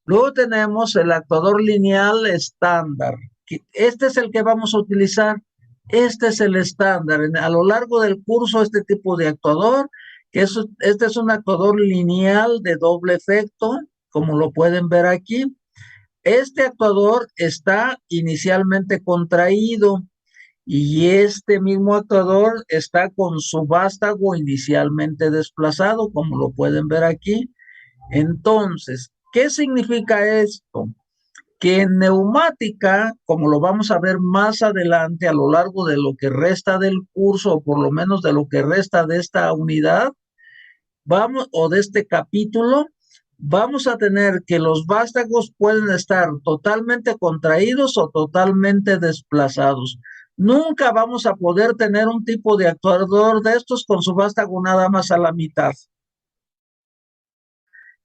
Luego tenemos el actuador lineal estándar. Este es el que vamos a utilizar. Este es el estándar. A lo largo del curso, este tipo de actuador, este es un actuador lineal de doble efecto, como lo pueden ver aquí. Este actuador está inicialmente contraído y este mismo actuador está con su vástago inicialmente desplazado, como lo pueden ver aquí. Entonces, ¿qué significa esto? Que en neumática, como lo vamos a ver más adelante a lo largo de lo que resta del curso, o por lo menos de lo que resta de esta unidad, o de este capítulo, vamos a tener que los vástagos pueden estar totalmente contraídos o totalmente desplazados. Nunca vamos a poder tener un tipo de actuador de estos con su vástago nada más a la mitad.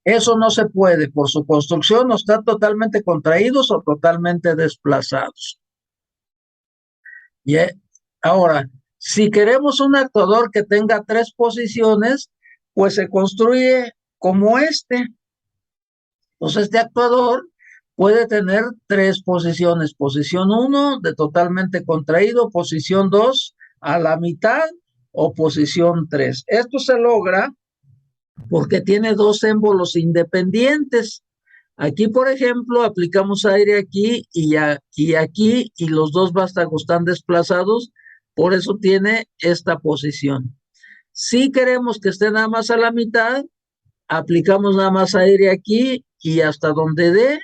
Eso no se puede, por su construcción, no están totalmente contraídos o totalmente desplazados. Y ahora, si queremos un actuador que tenga tres posiciones, pues se construye como este. Entonces, este actuador puede tener tres posiciones. Posición 1 de totalmente contraído, posición 2 a la mitad o posición 3. Esto se logra porque tiene dos émbolos independientes. Aquí, por ejemplo, aplicamos aire aquí y aquí, y los dos vástagos están desplazados, por eso tiene esta posición. Si queremos que esté nada más a la mitad, aplicamos nada más aire aquí y hasta donde dé,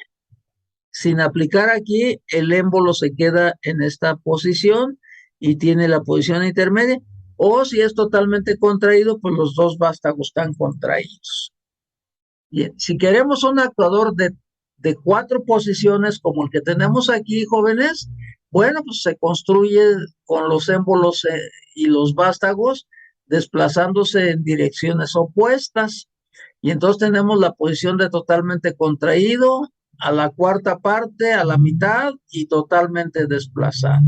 sin aplicar aquí, el émbolo se queda en esta posición y tiene la posición intermedia. O si es totalmente contraído, pues los dos vástagos están contraídos. Bien, si queremos un actuador de cuatro posiciones como el que tenemos aquí, jóvenes, bueno, pues se construye con los émbolos y los vástagos desplazándose en direcciones opuestas. Y entonces tenemos la posición de totalmente contraído, a la cuarta parte, a la mitad y totalmente desplazado,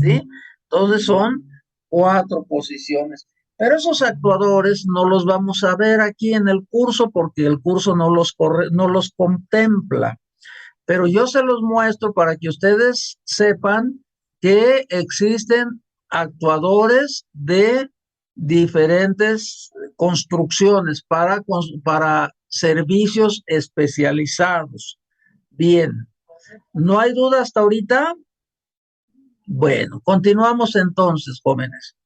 ¿sí? Entonces son 4 posiciones. Pero esos actuadores no los vamos a ver aquí en el curso porque el curso no los contempla. Pero yo se los muestro para que ustedes sepan que existen actuadores de diferentes construcciones para servicios especializados. Bien, ¿no hay duda hasta ahorita? Bueno, continuamos entonces, jóvenes.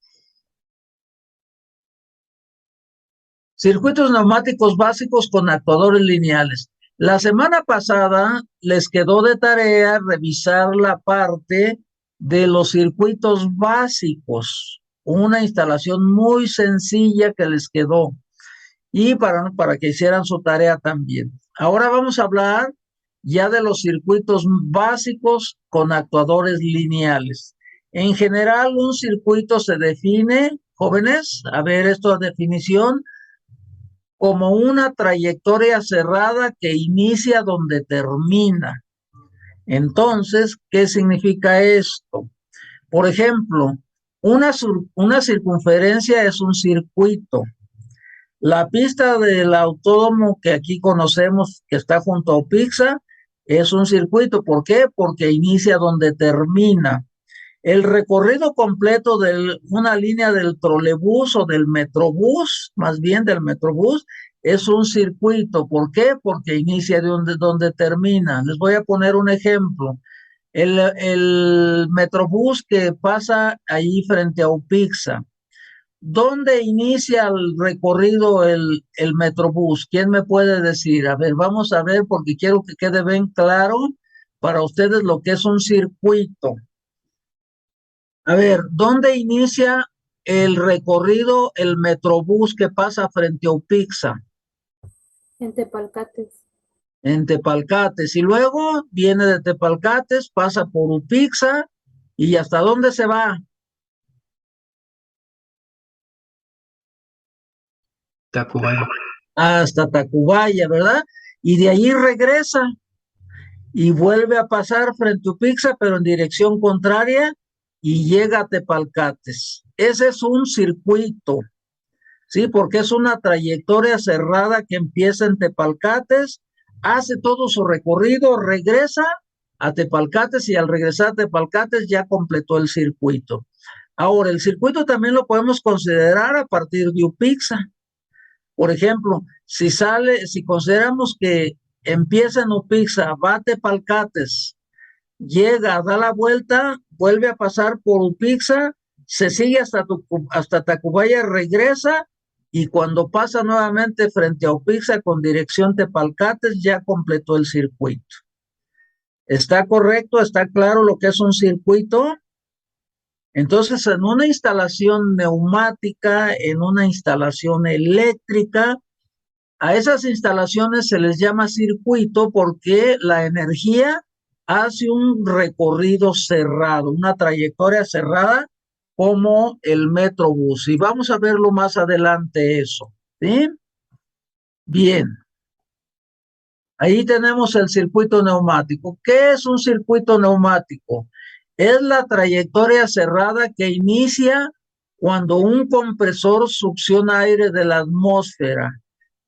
Circuitos neumáticos básicos con actuadores lineales. La semana pasada les quedó de tarea revisar la parte de los circuitos básicos, una instalación muy sencilla que les quedó y para que hicieran su tarea también. Ahora vamos a hablar ya de los circuitos básicos con actuadores lineales. En general, un circuito se define, jóvenes, a ver, esto de definición, como una trayectoria cerrada que inicia donde termina. Entonces, ¿qué significa esto? Por ejemplo, una circunferencia es un circuito. La pista del autódromo que aquí conocemos, que está junto a Opixa, es un circuito. ¿Por qué? Porque inicia donde termina. El recorrido completo de una línea del trolebús o del metrobús, más bien del metrobús, es un circuito. ¿Por qué? Porque inicia de donde termina. Les voy a poner un ejemplo. El metrobús que pasa ahí frente a Upixa. ¿Dónde inicia el recorrido el metrobús? ¿Quién me puede decir? A ver, vamos a ver porque quiero que quede bien claro para ustedes lo que es un circuito. A ver, ¿dónde inicia el recorrido el metrobús que pasa frente a Upixa? En Tepalcates. En Tepalcates. Y luego viene de Tepalcates, pasa por Upixa y ¿hasta dónde se va? Tacubaya. Hasta Tacubaya, ¿verdad? Y de allí regresa y vuelve a pasar frente a Upixa, pero en dirección contraria y llega a Tepalcates. Ese es un circuito. Sí, porque es una trayectoria cerrada que empieza en Tepalcates, hace todo su recorrido, regresa a Tepalcates y al regresar a Tepalcates ya completó el circuito. Ahora, el circuito también lo podemos considerar a partir de Upixa. Por ejemplo, si consideramos que empieza en Upixa, va a Tepalcates, llega, da la vuelta, vuelve a pasar por Upixa, se sigue hasta Tacubaya, regresa y cuando pasa nuevamente frente a Upixa con dirección Tepalcates ya completó el circuito. ¿Está correcto? ¿Está claro lo que es un circuito? Entonces, en una instalación neumática, en una instalación eléctrica, a esas instalaciones se les llama circuito porque la energía hace un recorrido cerrado, una trayectoria cerrada como el Metrobús. Y vamos a verlo más adelante eso, ¿sí? Bien, ahí tenemos el circuito neumático. ¿Qué es un circuito neumático? Es la trayectoria cerrada que inicia cuando un compresor succiona aire de la atmósfera,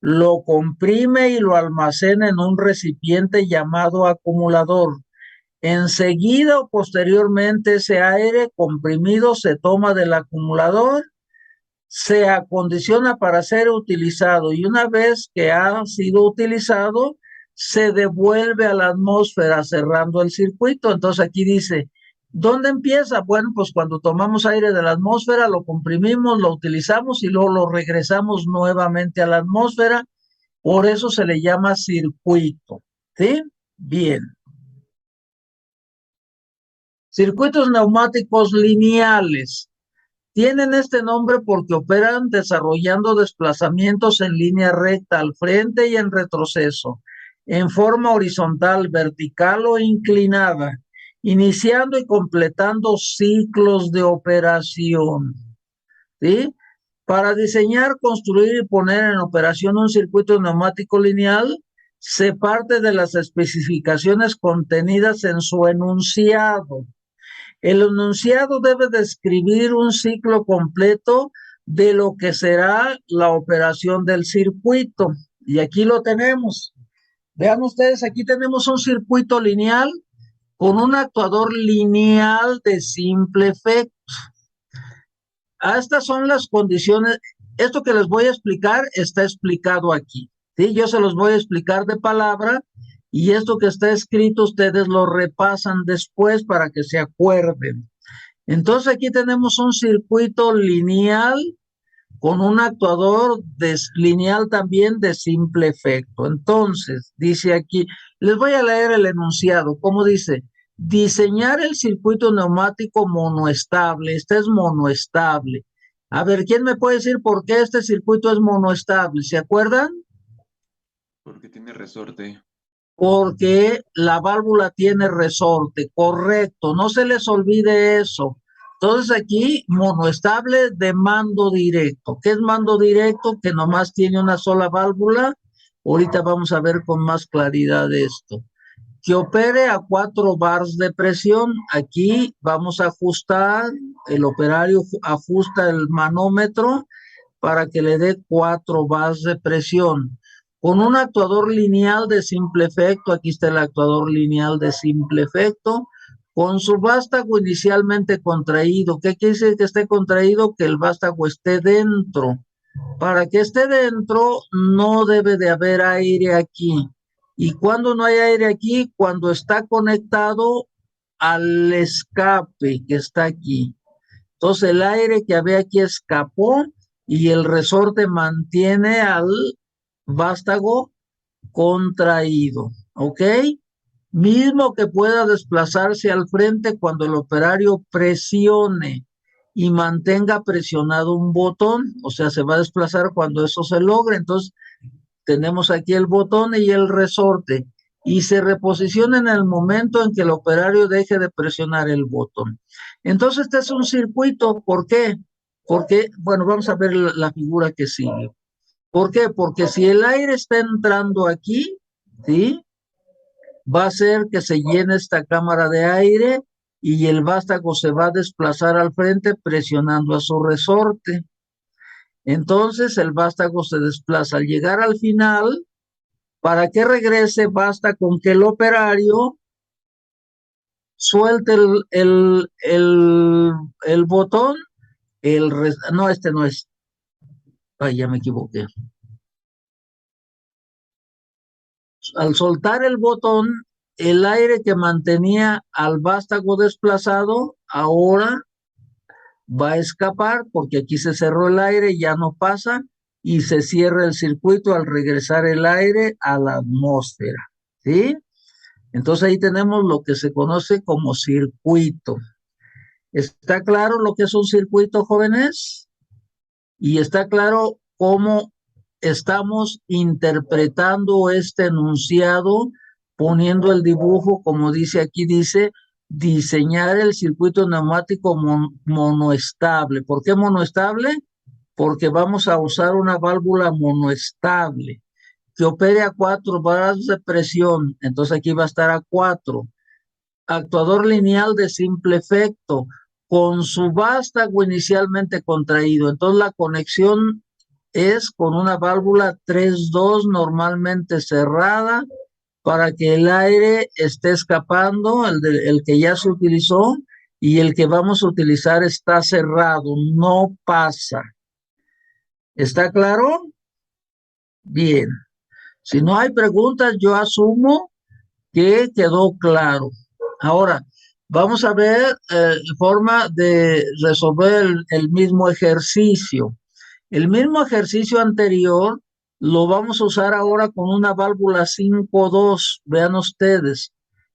lo comprime y lo almacena en un recipiente llamado acumulador. Enseguida o posteriormente ese aire comprimido se toma del acumulador, se acondiciona para ser utilizado y una vez que ha sido utilizado, se devuelve a la atmósfera cerrando el circuito. Entonces aquí dice, ¿dónde empieza? Bueno, pues cuando tomamos aire de la atmósfera, lo comprimimos, lo utilizamos y luego lo regresamos nuevamente a la atmósfera. Por eso se le llama circuito. ¿Sí? Bien. Circuitos neumáticos lineales. Tienen este nombre porque operan desarrollando desplazamientos en línea recta al frente y en retroceso, en forma horizontal, vertical o inclinada, iniciando y completando ciclos de operación. ¿Sí? Para diseñar, construir y poner en operación un circuito neumático lineal, se parte de las especificaciones contenidas en su enunciado. El enunciado debe describir un ciclo completo de lo que será la operación del circuito. Y aquí lo tenemos. Vean ustedes, aquí tenemos un circuito lineal con un actuador lineal de simple efecto. Estas son las condiciones. Esto que les voy a explicar está explicado aquí. ¿Sí? Yo se los voy a explicar de palabra y esto que está escrito ustedes lo repasan después para que se acuerden. Entonces aquí tenemos un circuito lineal con un actuador lineal también de simple efecto. Entonces, dice aquí, les voy a leer el enunciado, ¿cómo dice? Diseñar el circuito neumático monoestable. Este es monoestable. A ver, ¿quién me puede decir por qué este circuito es monoestable? ¿Se acuerdan? Porque tiene resorte. Porque la válvula tiene resorte, correcto, no se les olvide eso. Entonces aquí, monoestable de mando directo. ¿Qué es mando directo? Que nomás tiene una sola válvula. Ahorita vamos a ver con más claridad esto. Que opere a 4 bars de presión. Aquí vamos a ajustar, el operario ajusta el manómetro para que le dé 4 bars de presión. Con un actuador lineal de simple efecto, aquí está el actuador lineal de simple efecto, con su vástago inicialmente contraído. ¿Qué quiere decir que esté contraído? Que el vástago esté dentro. Para que esté dentro, no debe de haber aire aquí. ¿Y cuando no hay aire aquí? Cuando está conectado al escape que está aquí. Entonces el aire que había aquí escapó y el resorte mantiene al vástago contraído, ¿ok? Mismo que pueda desplazarse al frente cuando el operario presione y mantenga presionado un botón, o sea, se va a desplazar cuando eso se logre. Entonces, tenemos aquí el botón y el resorte, y se reposiciona en el momento en que el operario deje de presionar el botón. Entonces, este es un circuito. ¿Por qué? Porque, bueno, vamos a ver la figura que sigue. ¿Por qué? Porque si el aire está entrando aquí, ¿sí? Va a hacer que se llene esta cámara de aire y el vástago se va a desplazar al frente presionando a su resorte. Entonces el vástago se desplaza. Al llegar al final, para que regrese, basta con que el operario suelte el botón, no, este no es. Ay, ya me equivoqué. Al soltar el botón, el aire que mantenía al vástago desplazado, ahora va a escapar porque aquí se cerró el aire, ya no pasa y se cierra el circuito al regresar el aire a la atmósfera, ¿sí? Entonces ahí tenemos lo que se conoce como circuito. ¿Está claro lo que es un circuito, jóvenes? Y está claro cómo estamos interpretando este enunciado, poniendo el dibujo, como dice aquí, dice diseñar el circuito neumático monoestable. ¿Por qué monoestable? Porque vamos a usar una válvula monoestable que opere a 4 bares de presión. Entonces aquí va a estar a 4. Actuador lineal de simple efecto, con su vástago inicialmente contraído. Entonces la conexión es con una válvula 3-2 normalmente cerrada para que el aire esté escapando, el que ya se utilizó, y el que vamos a utilizar está cerrado, no pasa. ¿Está claro? Bien. Si no hay preguntas, yo asumo que quedó claro. Ahora, vamos a ver forma de resolver el mismo ejercicio. El mismo ejercicio anterior lo vamos a usar ahora con una válvula 5-2. Vean ustedes.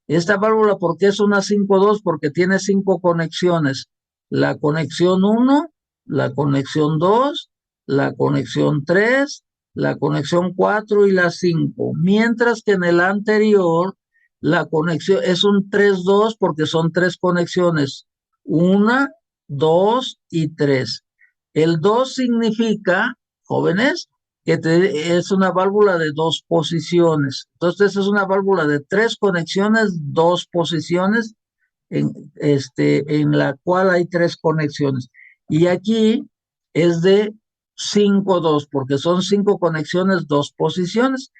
Esta válvula, ¿por qué es una 5-2? Porque tiene 5 conexiones. La conexión 1, la conexión 2, la conexión 3, la conexión 4 y la 5. Mientras que en el anterior, la conexión es un 3-2 porque son 3 conexiones. 1, 2 y 3. El 2 significa, jóvenes, que es una válvula de 2 posiciones. Entonces es una válvula de 3 conexiones, 2 posiciones, en la cual hay 3 conexiones. Y aquí es de 5-2, porque son 5 conexiones, 2 posiciones.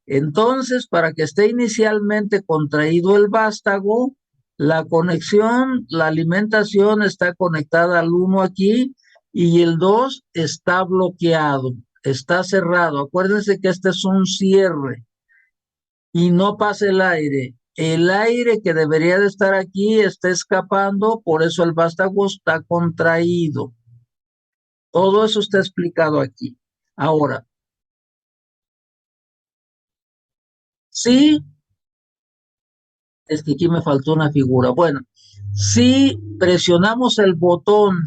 Entonces, para que esté inicialmente contraído el vástago, la conexión, la alimentación está conectada al 1 aquí y el 2 está bloqueado, está cerrado. Acuérdense que este es un cierre y no pasa el aire. El aire que debería de estar aquí está escapando, por eso el vástago está contraído. Todo eso está explicado aquí. Ahora, sí, es que aquí me faltó una figura. Bueno, si presionamos el botón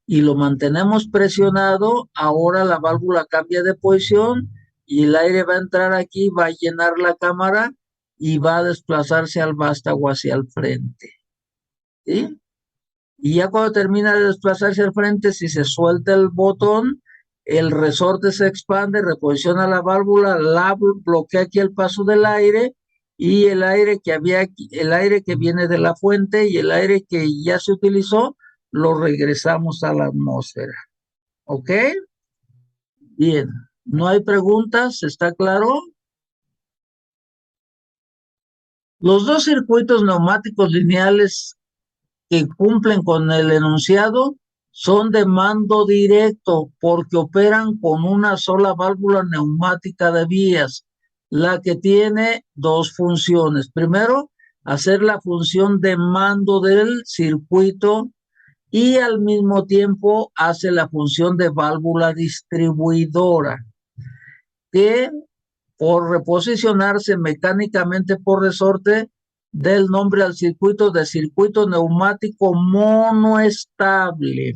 y lo mantenemos presionado, ahora la válvula cambia de posición y el aire va a entrar aquí, va a llenar la cámara y va a desplazarse al vástago hacia el frente. ¿Sí? Y ya cuando termina de desplazarse al frente, si se suelta el botón, el resorte se expande, reposiciona la válvula, la bloquea aquí el paso del aire y el aire que había aquí, el aire que viene de la fuente y el aire que ya se utilizó, lo regresamos a la atmósfera. ¿Ok? Bien. ¿No hay preguntas? ¿Está claro? Los dos circuitos neumáticos lineales que cumplen con el enunciado son de mando directo porque operan con una sola válvula neumática de vías, la que tiene 2 funciones. Primero, hacer la función de mando del circuito y al mismo tiempo hace la función de válvula distribuidora, que por reposicionarse mecánicamente por resorte del nombre al circuito de circuito neumático monoestable.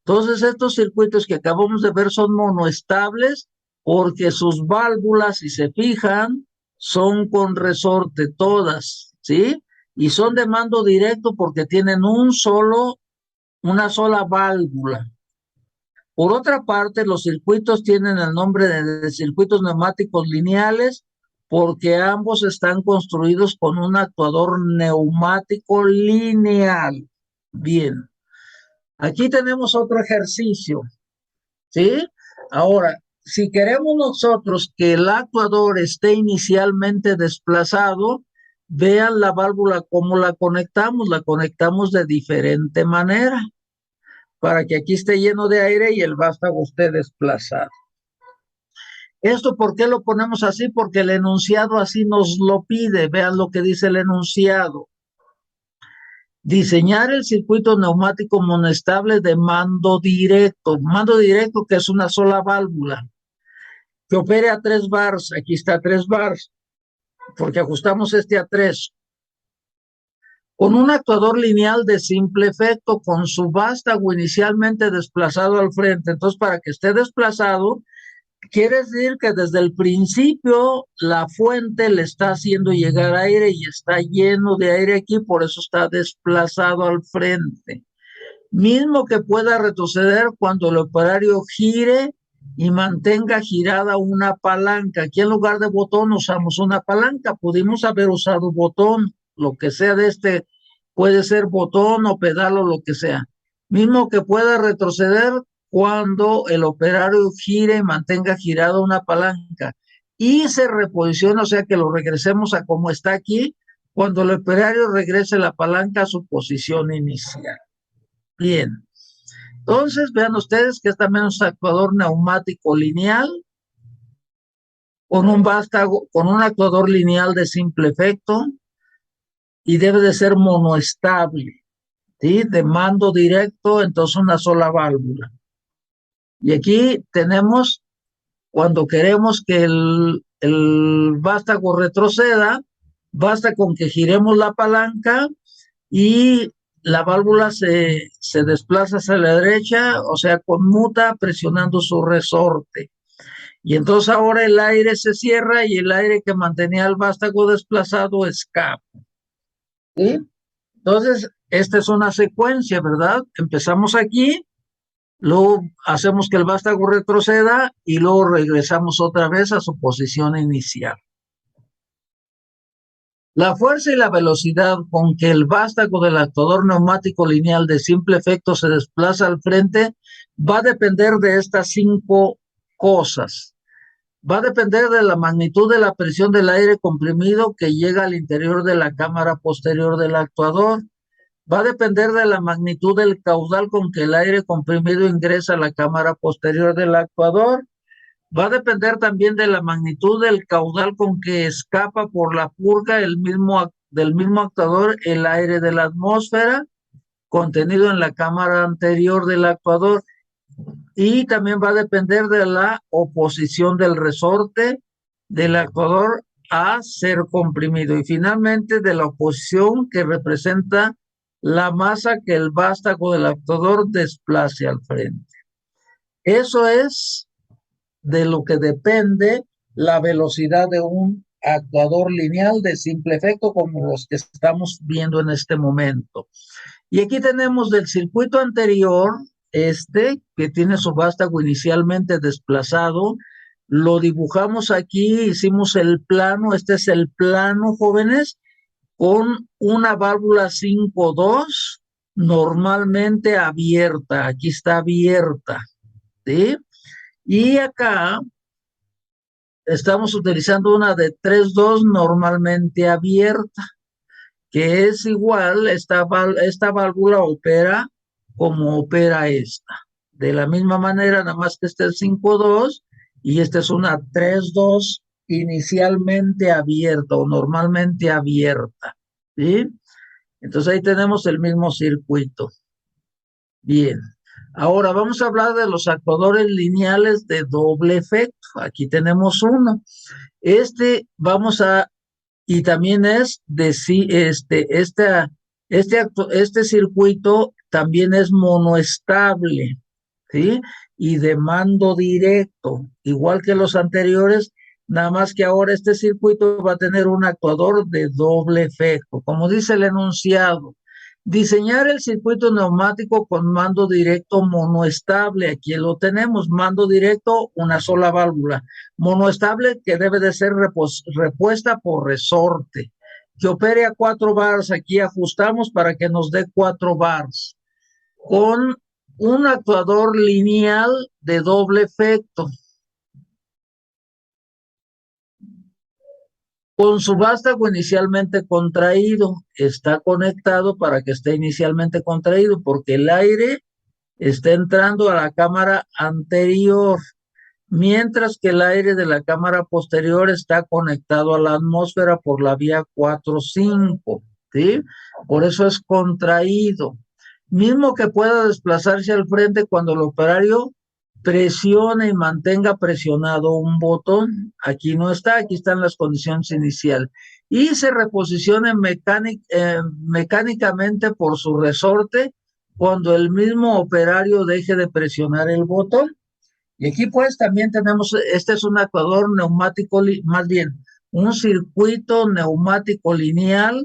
Entonces, estos circuitos que acabamos de ver son monoestables porque sus válvulas, si se fijan, son con resorte todas, ¿sí? Y son de mando directo porque tienen una sola válvula. Por otra parte, los circuitos tienen el nombre de circuitos neumáticos lineales porque ambos están construidos con un actuador neumático lineal. Bien, aquí tenemos otro ejercicio, ¿sí? Ahora, si queremos nosotros que el actuador esté inicialmente desplazado, vean la válvula cómo la conectamos de diferente manera para que aquí esté lleno de aire y el vástago esté desplazado. ¿Esto por qué lo ponemos así? Porque el enunciado así nos lo pide. Vean lo que dice el enunciado. Diseñar el circuito neumático monoestable de mando directo. Mando directo que es una sola válvula. Que opere a 3 bars. Aquí está 3 bars. Porque ajustamos este a 3. Con un actuador lineal de simple efecto, con su vástago inicialmente desplazado al frente. Entonces, para que esté desplazado, quiere decir que desde el principio la fuente le está haciendo llegar aire y está lleno de aire aquí, por eso está desplazado al frente. Mismo que pueda retroceder cuando el operario gire y mantenga girada una palanca. Aquí en lugar de botón usamos una palanca, pudimos haber usado botón, lo que sea de este, puede ser botón o pedal o lo que sea. Mismo que pueda retroceder cuando el operario gire y mantenga girada una palanca y se reposiciona, o sea que lo regresemos a como está aquí, cuando el operario regrese la palanca a su posición inicial. Bien, entonces vean ustedes que es también un actuador neumático lineal con un vástago, con un actuador lineal de simple efecto y debe de ser monoestable, ¿sí? De mando directo, entonces una sola válvula. Y aquí tenemos, cuando queremos que el vástago retroceda, basta con que giremos la palanca y la válvula se desplaza hacia la derecha, o sea, conmuta presionando su resorte. Y entonces ahora el aire se cierra y el aire que mantenía el vástago desplazado escapa. ¿Sí? Entonces, esta es una secuencia, ¿verdad? Empezamos aquí luego hacemos que el vástago retroceda y luego regresamos otra vez a su posición inicial. La fuerza y la velocidad con que el vástago del actuador neumático lineal de simple efecto se desplaza al frente va a depender de estas 5 cosas. Va a depender de la magnitud de la presión del aire comprimido que llega al interior de la cámara posterior del actuador. Va a depender de la magnitud del caudal con que el aire comprimido ingresa a la cámara posterior del actuador. Va a depender también de la magnitud del caudal con que escapa por la purga del mismo actuador el aire de la atmósfera contenido en la cámara anterior del actuador. Y también va a depender de la oposición del resorte del actuador a ser comprimido. Y finalmente de la oposición que representa la masa que el vástago del actuador desplace al frente. Eso es de lo que depende la velocidad de un actuador lineal de simple efecto como los que estamos viendo en este momento. Y aquí tenemos del circuito anterior, que tiene su vástago inicialmente desplazado, lo dibujamos aquí, hicimos el plano, este es el plano, jóvenes, con una válvula 5.2 normalmente abierta, aquí está abierta, ¿sí? Y acá estamos utilizando una de 3.2 normalmente abierta, que es igual, esta válvula opera como opera esta. De la misma manera, nada más que este es 5.2 y esta es una 3.2 inicialmente abierta o normalmente abierta, ¿sí? Entonces ahí tenemos el mismo circuito. Bien. Ahora vamos a hablar de los actuadores lineales de doble efecto. Aquí tenemos uno. Y también es de sí, este circuito también es monoestable, ¿sí? Y de mando directo, igual que los anteriores, nada más que ahora este circuito va a tener un actuador de doble efecto. Como dice el enunciado, diseñar el circuito neumático con mando directo monoestable. Aquí lo tenemos, mando directo, una sola válvula. Monoestable que debe de ser repuesta por resorte. Que opere a 4 bars. Aquí ajustamos para que nos dé 4 bars. Con un actuador lineal de doble efecto. Con su vástago inicialmente contraído, está conectado para que esté inicialmente contraído, porque el aire está entrando a la cámara anterior, mientras que el aire de la cámara posterior está conectado a la atmósfera por la vía 4-5, ¿sí? Por eso es contraído. Mismo que pueda desplazarse al frente cuando el operario presione y mantenga presionado un botón. Aquí no está, aquí están las condiciones iniciales. Y se reposicione mecánicamente por su resorte cuando el mismo operario deje de presionar el botón. Y aquí pues también tenemos, este es un actuador neumático, más bien, un circuito neumático lineal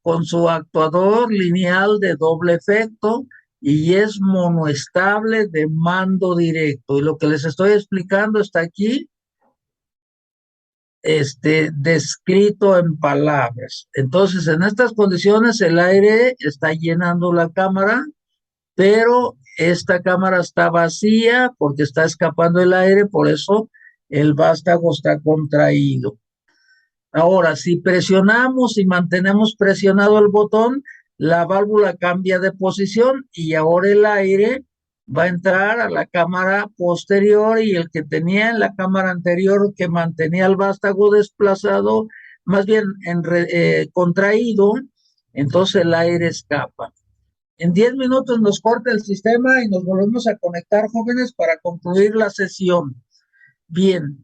con su actuador lineal de doble efecto y es monoestable de mando directo. Y lo que les estoy explicando está aquí, descrito en palabras. Entonces, en estas condiciones, el aire está llenando la cámara, pero esta cámara está vacía porque está escapando el aire, por eso el vástago está contraído. Ahora, si presionamos y mantenemos presionado el botón, la válvula cambia de posición y ahora el aire va a entrar a la cámara posterior y el que tenía en la cámara anterior que mantenía el vástago desplazado, más bien contraído, entonces el aire escapa. En 10 minutos nos corta el sistema y nos volvemos a conectar, jóvenes, para concluir la sesión. Bien.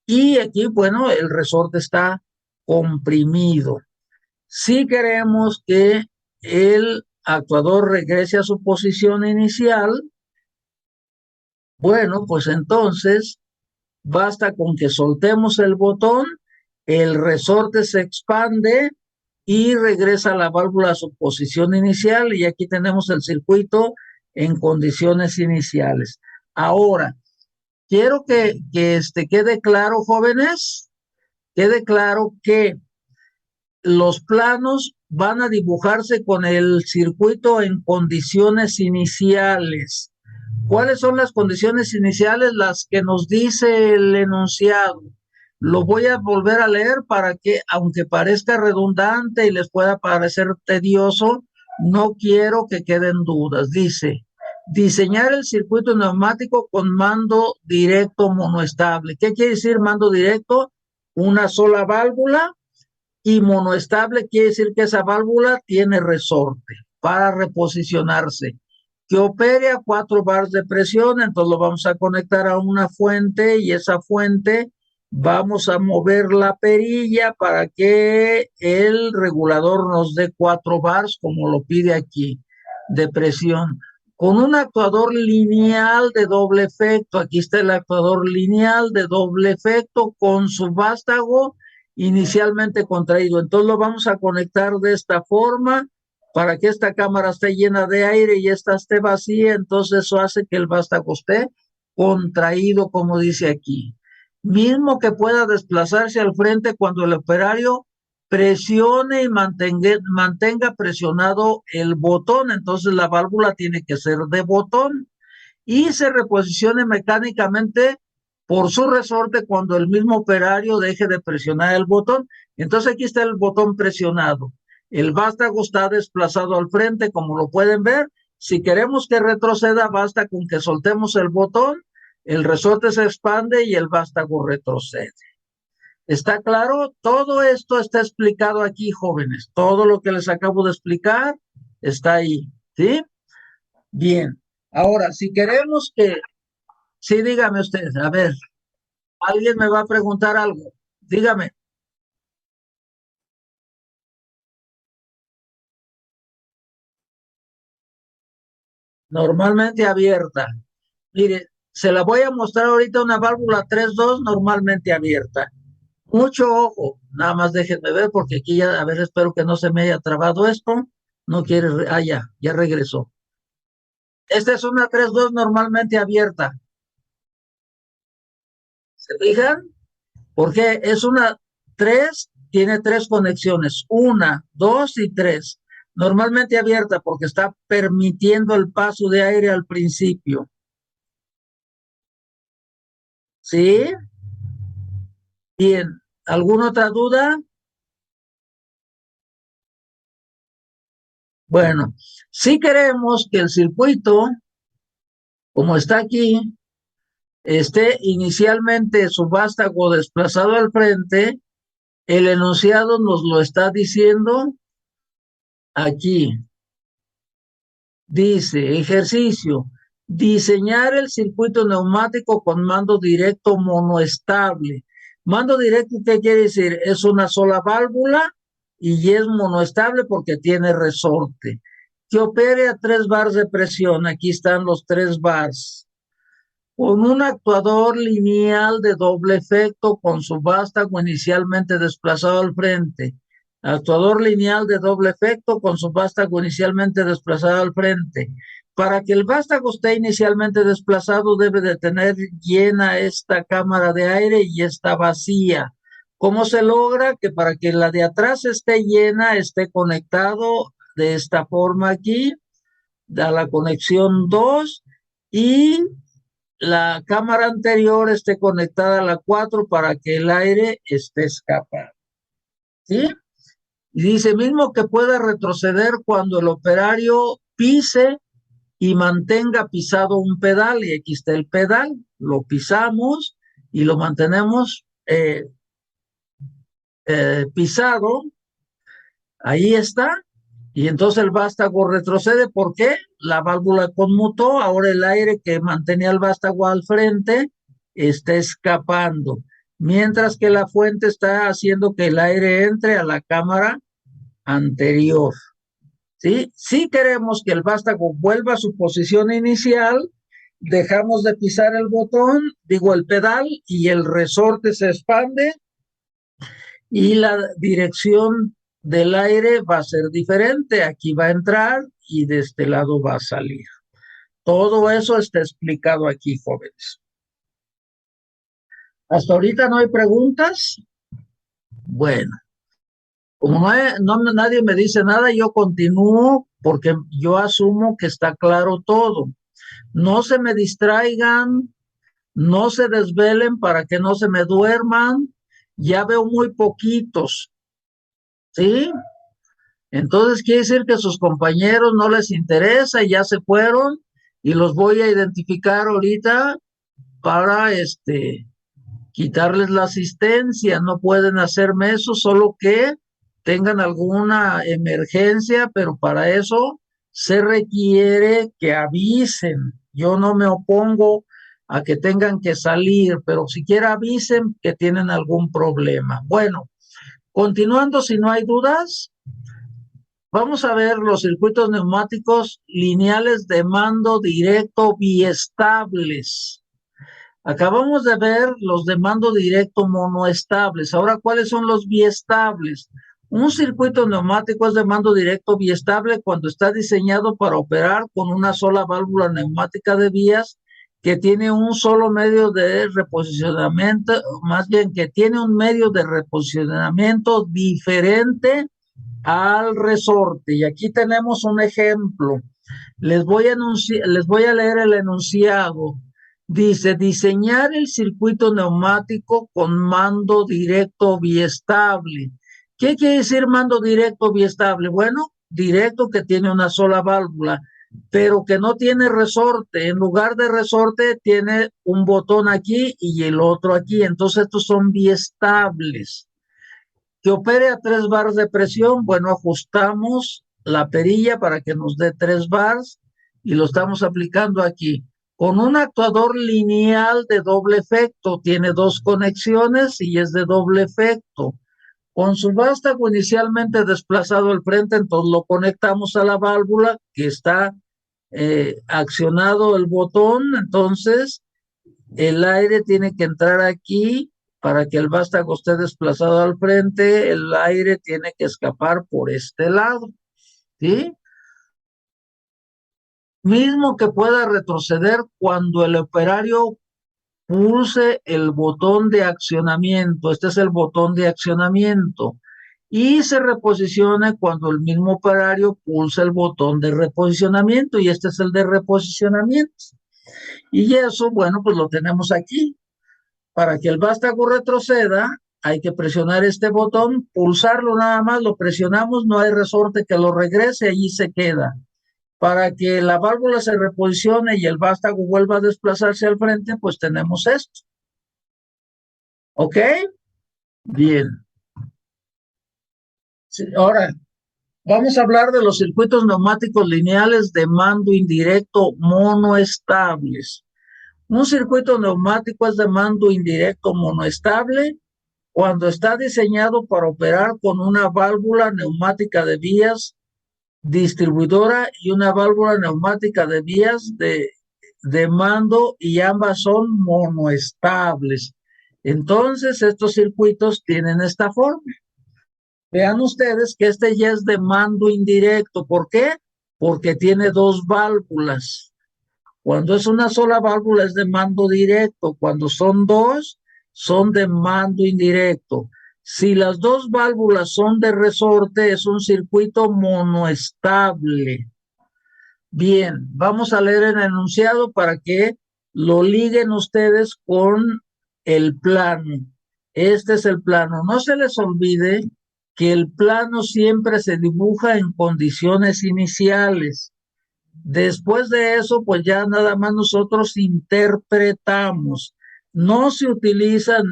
Y aquí, bueno, el resorte está comprimido. Si queremos que el actuador regrese a su posición inicial, bueno, pues entonces basta con que soltemos el botón, el resorte se expande y regresa la válvula a su posición inicial y aquí tenemos el circuito en condiciones iniciales. Ahora, quiero que quede claro, jóvenes, quede claro que los planos van a dibujarse con el circuito en condiciones iniciales. ¿Cuáles son las condiciones iniciales? Las que nos dice el enunciado. Lo voy a volver a leer para que, aunque parezca redundante y les pueda parecer tedioso, no quiero que queden dudas. Dice, diseñar el circuito neumático con mando directo monoestable. ¿Qué quiere decir mando directo? Una sola válvula, y monoestable quiere decir que esa válvula tiene resorte para reposicionarse, que opere a 4 bars de presión. Entonces lo vamos a conectar a una fuente y esa fuente vamos a mover la perilla para que el regulador nos dé 4 bars como lo pide aquí de presión. Con un actuador lineal de doble efecto, aquí está el actuador lineal de doble efecto con su vástago inicialmente contraído. Entonces lo vamos a conectar de esta forma para que esta cámara esté llena de aire y esta esté vacía. Entonces eso hace que el vástago esté contraído, como dice aquí. Mismo que pueda desplazarse al frente cuando el operario presione y mantenga presionado el botón. Entonces la válvula tiene que ser de botón y se reposicione mecánicamente por su resorte cuando el mismo operario deje de presionar el botón. Entonces aquí está el botón presionado. El vástago está desplazado al frente, como lo pueden ver. Si queremos que retroceda, basta con que soltemos el botón, el resorte se expande y el vástago retrocede. ¿Está claro? Todo esto está explicado aquí, jóvenes. Todo lo que les acabo de explicar está ahí, ¿sí? Bien. Ahora, si queremos que... Sí, dígame usted, a ver, alguien me va a preguntar algo. Dígame. Normalmente abierta. Mire, se la voy a mostrar ahorita una válvula 3.2 normalmente abierta. Mucho ojo, nada más déjenme ver porque aquí ya, a ver, espero que no se me haya trabado esto. No quiere, ya regresó. Esta es una 3.2 normalmente abierta. ¿Se fijan? Porque es una 3, tiene 3 conexiones, 1, 2 y 3. Normalmente abierta porque está permitiendo el paso de aire al principio. ¿Sí? Bien. ¿Alguna otra duda? Bueno, si queremos que el circuito, como está aquí, esté inicialmente su vástago desplazado al frente, el enunciado nos lo está diciendo aquí. Dice, ejercicio, diseñar el circuito neumático con mando directo monoestable. Mando directo, ¿qué quiere decir? Es una sola válvula y es monoestable porque tiene resorte. Que opere a 3 bars de presión. Aquí están los 3 bars. Con un actuador lineal de doble efecto con su vástago inicialmente desplazado al frente. Actuador lineal de doble efecto con su vástago inicialmente desplazado al frente. Para que el vástago esté inicialmente desplazado debe de tener llena esta cámara de aire y esta vacía. ¿Cómo se logra? Que para que la de atrás esté llena, esté conectado de esta forma aquí, a la conexión 2 y la cámara anterior esté conectada a la 4 para que el aire esté escapando. ¿Sí? Y dice mismo que pueda retroceder cuando el operario pise y mantenga pisado un pedal. Y aquí está el pedal, lo pisamos y lo mantenemos pisado. Ahí está. Y entonces el vástago retrocede. ¿Por qué? La válvula conmutó, ahora el aire que mantenía el vástago al frente está escapando, mientras que la fuente está haciendo que el aire entre a la cámara anterior. ¿Sí? Si queremos que el vástago vuelva a su posición inicial, dejamos de pisar el botón, digo el pedal, y el resorte se expande y la dirección del aire va a ser diferente. Aquí va a entrar y de este lado va a salir. Todo eso está explicado aquí, jóvenes. Hasta ahorita no hay preguntas. Bueno, como nadie me dice nada, yo continúo porque yo asumo que está claro todo. No se me distraigan, no se desvelen para que no se me duerman. Ya veo muy poquitos, ¿sí? Entonces quiere decir que sus compañeros no les interesa y ya se fueron y los voy a identificar ahorita para quitarles la asistencia. No pueden hacerme eso, solo que tengan alguna emergencia, pero para eso se requiere que avisen. Yo no me opongo a que tengan que salir, pero siquiera avisen que tienen algún problema. Bueno, continuando, si no hay dudas, vamos a ver los circuitos neumáticos lineales de mando directo biestables. Acabamos de ver los de mando directo monoestables. Ahora, ¿cuáles son los biestables? Un circuito neumático es de mando directo biestable cuando está diseñado para operar con una sola válvula neumática de vías que tiene un solo medio de reposicionamiento, más bien que tiene un medio de reposicionamiento diferente al resorte. Y aquí tenemos un ejemplo. Les voy a leer el enunciado. Dice, diseñar el circuito neumático con mando directo biestable. ¿Qué quiere decir mando directo biestable? Bueno, directo que tiene una sola válvula, pero que no tiene resorte. En lugar de resorte tiene un botón aquí y el otro aquí. Entonces estos son biestables. Que opere a 3 bars de presión, bueno, ajustamos la perilla para que nos dé 3 bars y lo estamos aplicando aquí. Con un actuador lineal de doble efecto, tiene 2 conexiones y es de doble efecto. Con su vástago inicialmente desplazado al frente, entonces lo conectamos a la válvula que está accionado el botón, entonces el aire tiene que entrar aquí para que el vástago esté desplazado al frente, el aire tiene que escapar por este lado, ¿sí? Mismo que pueda retroceder cuando el operario pulse el botón de accionamiento, este es el botón de accionamiento, y se reposicione cuando el mismo operario pulse el botón de reposicionamiento, y este es el de reposicionamiento. Y eso, bueno, pues lo tenemos aquí. Para que el vástago retroceda, hay que presionar este botón, pulsarlo nada más, lo presionamos, no hay resorte que lo regrese, allí se queda. Para que la válvula se reposicione y el vástago vuelva a desplazarse al frente, pues tenemos esto. ¿Ok? Bien. Sí, ahora, vamos a hablar de los circuitos neumáticos lineales de mando indirecto monoestables. Un circuito neumático es de mando indirecto monoestable cuando está diseñado para operar con una válvula neumática de vías distribuidora y una válvula neumática de vías de mando y ambas son monoestables. Entonces, estos circuitos tienen esta forma. Vean ustedes que este ya es de mando indirecto. ¿Por qué? Porque tiene 2 válvulas. Cuando es una sola válvula es de mando directo. Cuando son 2, son de mando indirecto. Si las 2 válvulas son de resorte, es un circuito monoestable. Bien, vamos a leer el enunciado para que lo liguen ustedes con el plano. Este es el plano. No se les olvide que el plano siempre se dibuja en condiciones iniciales. Después de eso, pues ya nada más nosotros interpretamos. No se utilizan,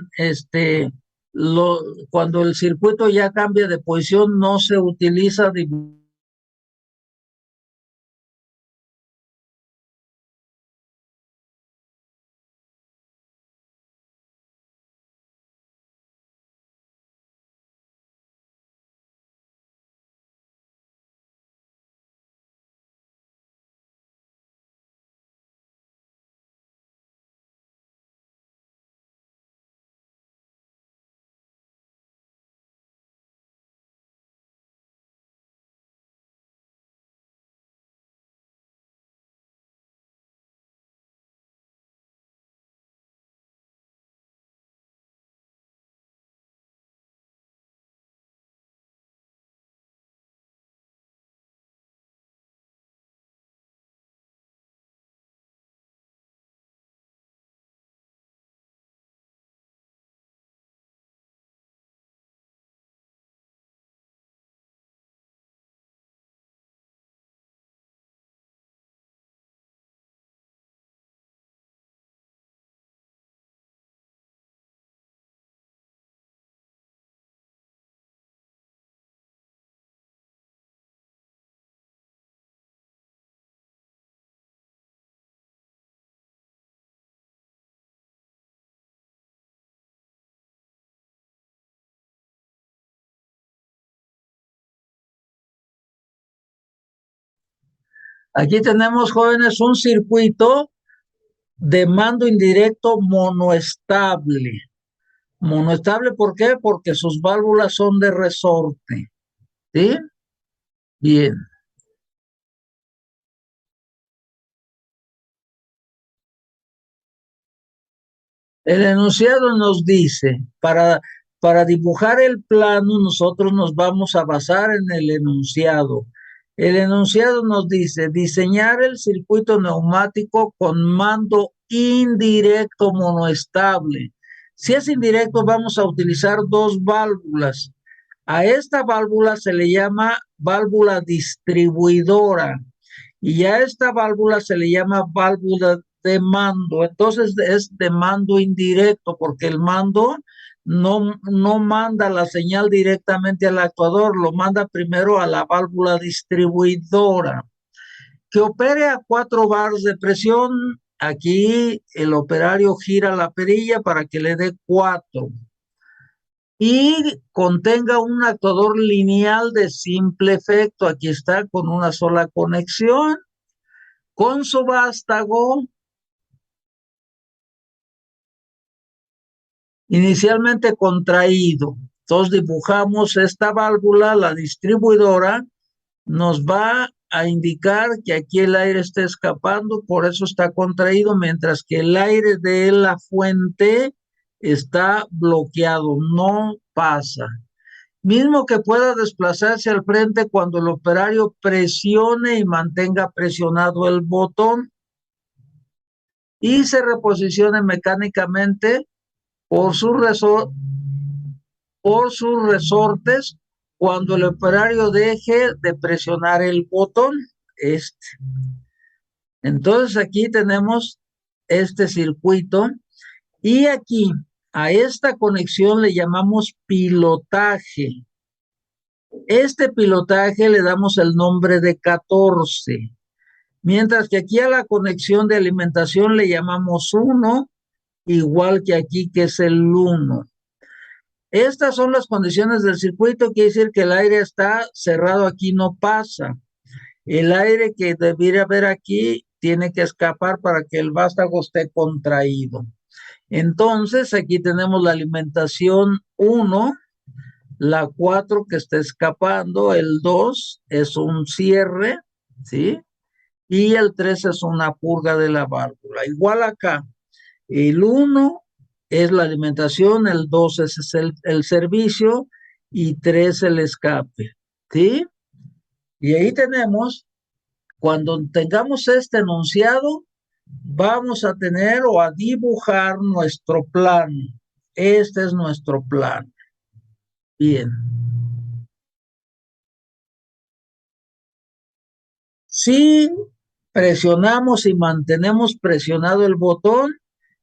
cuando el circuito ya cambia de posición, no se utiliza Aquí tenemos, jóvenes, un circuito de mando indirecto monoestable. Monoestable, ¿por qué? Porque sus válvulas son de resorte. ¿Sí? Bien. El enunciado nos dice, para dibujar el plano, nosotros nos vamos a basar en el enunciado. El enunciado nos dice, diseñar el circuito neumático con mando indirecto monoestable. Si es indirecto, vamos a utilizar dos válvulas. A esta válvula se le llama válvula distribuidora y a esta válvula se le llama válvula de mando. Entonces es de mando indirecto porque el mando no manda la señal directamente al actuador, lo manda primero a la válvula distribuidora que opere a 4 bars de presión. Aquí el operario gira la perilla para que le dé 4 y contenga un actuador lineal de simple efecto. Aquí está con una sola conexión, con su vástago inicialmente contraído. Entonces dibujamos esta válvula, la distribuidora nos va a indicar que aquí el aire está escapando, por eso está contraído, mientras que el aire de la fuente está bloqueado, no pasa. Mismo que pueda desplazarse al frente cuando el operario presione y mantenga presionado el botón y se reposicione mecánicamente por por sus resortes cuando el operario deje de presionar el botón. Entonces aquí tenemos este circuito y aquí a esta conexión le llamamos pilotaje. Este pilotaje le damos el nombre de 14, mientras que aquí a la conexión de alimentación le llamamos 1, igual que aquí que es el 1. Estas son las condiciones del circuito, quiere decir que el aire está cerrado, aquí no pasa. El aire que debiera haber aquí tiene que escapar para que el vástago esté contraído. Entonces, aquí tenemos la alimentación 1, la 4 que está escapando, el 2 es un cierre, ¿sí? Y el 3 es una purga de la válvula. Igual acá, el 1 es la alimentación, el 2 es el servicio y 3 el escape, ¿sí? Y ahí tenemos, cuando tengamos este enunciado, vamos a tener o a dibujar nuestro plan. Este es nuestro plan. Bien. Si presionamos y mantenemos presionado el botón,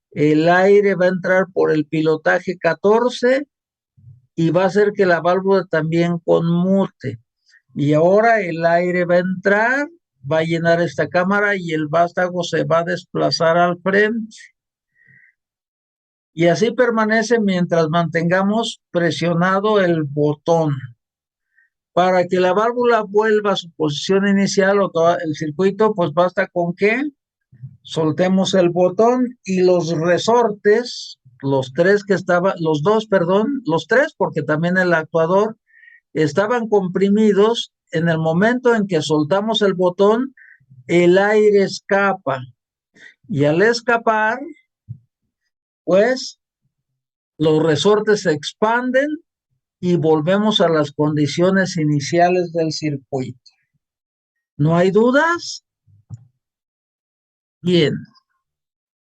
el aire va a entrar por el pilotaje 14 y va a hacer que la válvula también conmute. Y ahora el aire va a entrar, va a llenar esta cámara y el vástago se va a desplazar al frente. Y así permanece mientras mantengamos presionado el botón. Para que la válvula vuelva a su posición inicial o todo el circuito, pues basta con que soltemos el botón y los resortes, los tres, porque también el actuador, estaban comprimidos. En el momento en que soltamos el botón, el aire escapa. Y al escapar, pues los resortes se expanden y volvemos a las condiciones iniciales del circuito. ¿No hay dudas? Bien.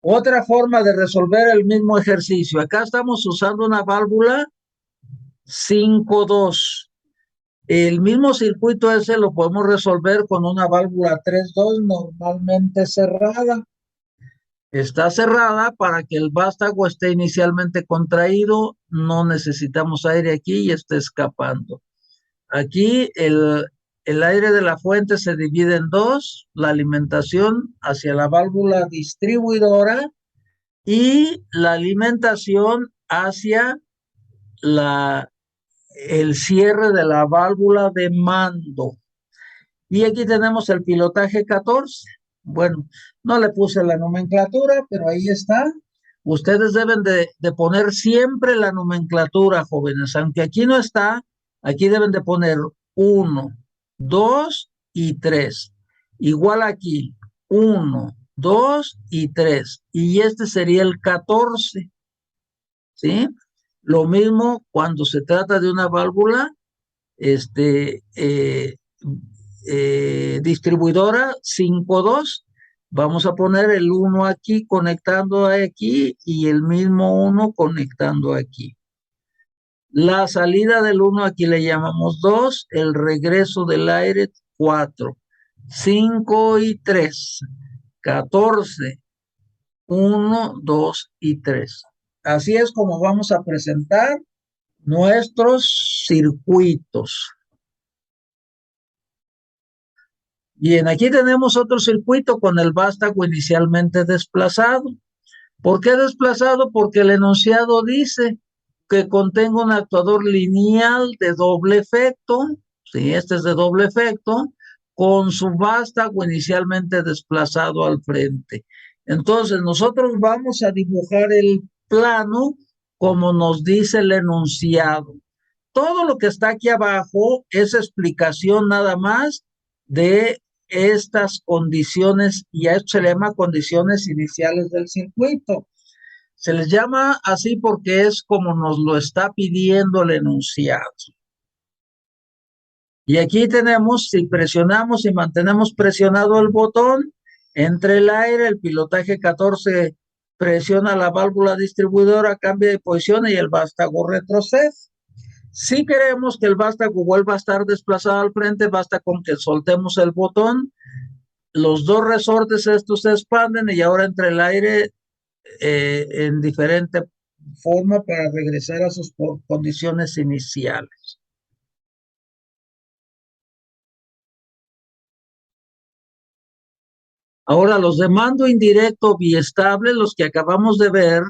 Otra forma de resolver el mismo ejercicio. Acá estamos usando una válvula 5-2. El mismo circuito ese lo podemos resolver con una válvula 3-2 normalmente cerrada. Está cerrada para que el vástago esté inicialmente contraído. No necesitamos aire aquí y esté escapando. Aquí el aire de la fuente se divide en dos, la alimentación hacia la válvula distribuidora y la alimentación hacia el cierre de la válvula de mando. Y aquí tenemos el pilotaje 14. Bueno, no le puse la nomenclatura, pero ahí está. Ustedes deben de poner siempre la nomenclatura, jóvenes. Aunque aquí no está, aquí deben de poner 1, 2 y 3. Igual aquí, 1, 2 y 3. Y este sería el 14, ¿sí? Lo mismo cuando se trata de una válvula, este, distribuidora 5.2, vamos a poner el 1 aquí conectando aquí y el mismo 1 conectando aquí. La salida del 1 aquí le llamamos 2, el regreso del aire 4, 5 y 3, 14, 1, 2 y 3. Así es como vamos a presentar nuestros circuitos. Bien, aquí tenemos otro circuito con el vástago inicialmente desplazado. ¿Por qué desplazado? Porque el enunciado dice que contenga un actuador lineal de doble efecto, sí, este es de doble efecto, con su vástago inicialmente desplazado al frente. Entonces, nosotros vamos a dibujar el plano como nos dice el enunciado. Todo lo que está aquí abajo es explicación nada más de estas condiciones, y a esto se le llama condiciones iniciales del circuito. Se les llama así porque es como nos lo está pidiendo el enunciado. Y aquí tenemos, si presionamos y mantenemos presionado el botón, entre el aire, el pilotaje 14 presiona la válvula distribuidora, cambia de posición y el vástago retrocede. Si queremos que el vástago vuelva a estar desplazado al frente, basta con que soltemos el botón, los dos resortes estos se expanden y ahora entra el aire en diferente forma para regresar a sus condiciones iniciales. Ahora, los de mando indirecto biestable, los que acabamos de ver,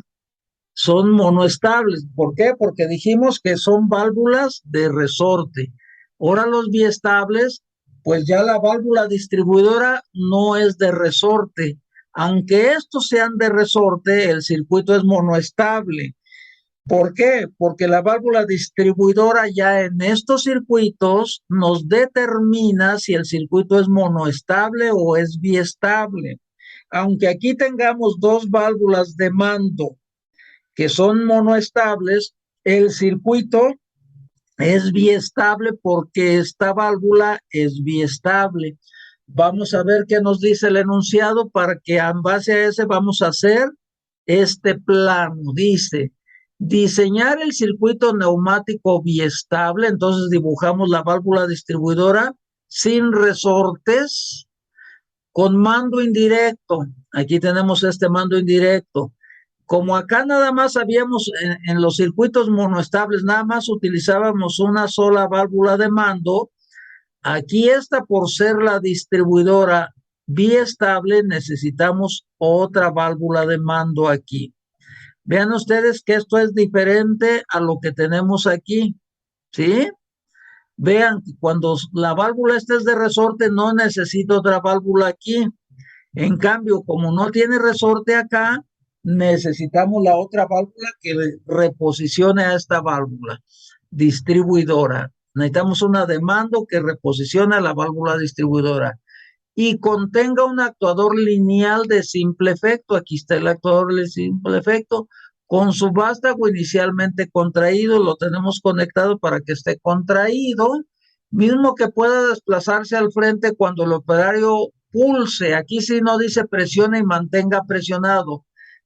son monoestables. ¿Por qué? Porque dijimos que son válvulas de resorte. Ahora los biestables, pues ya la válvula distribuidora no es de resorte. Aunque estos sean de resorte, el circuito es monoestable. ¿Por qué? Porque la válvula distribuidora ya en estos circuitos nos determina si el circuito es monoestable o es biestable. Aunque aquí tengamos dos válvulas de mando que son monoestables, el circuito es biestable porque esta válvula es biestable. Vamos a ver qué nos dice el enunciado para que en base a ese vamos a hacer este plano. Dice, diseñar el circuito neumático biestable, entonces dibujamos la válvula distribuidora sin resortes, con mando indirecto. Aquí tenemos este mando indirecto. Como acá nada más habíamos en los circuitos monoestables, nada más utilizábamos una sola válvula de mando, aquí esta por ser la distribuidora biestable necesitamos otra válvula de mando aquí. Vean ustedes que esto es diferente a lo que tenemos aquí, ¿sí? Vean que cuando la válvula esta es de resorte no necesito otra válvula aquí. En cambio, como no tiene resorte acá, necesitamos la otra válvula que reposicione a esta válvula distribuidora. Necesitamos una de mando que reposicione a la válvula distribuidora y contenga un actuador lineal de simple efecto. Aquí está el actuador de simple efecto con su vástago inicialmente contraído. Lo tenemos conectado para que esté contraído, mismo que pueda desplazarse al frente cuando el operario pulse. Aquí sí no dice presione y mantenga presionado,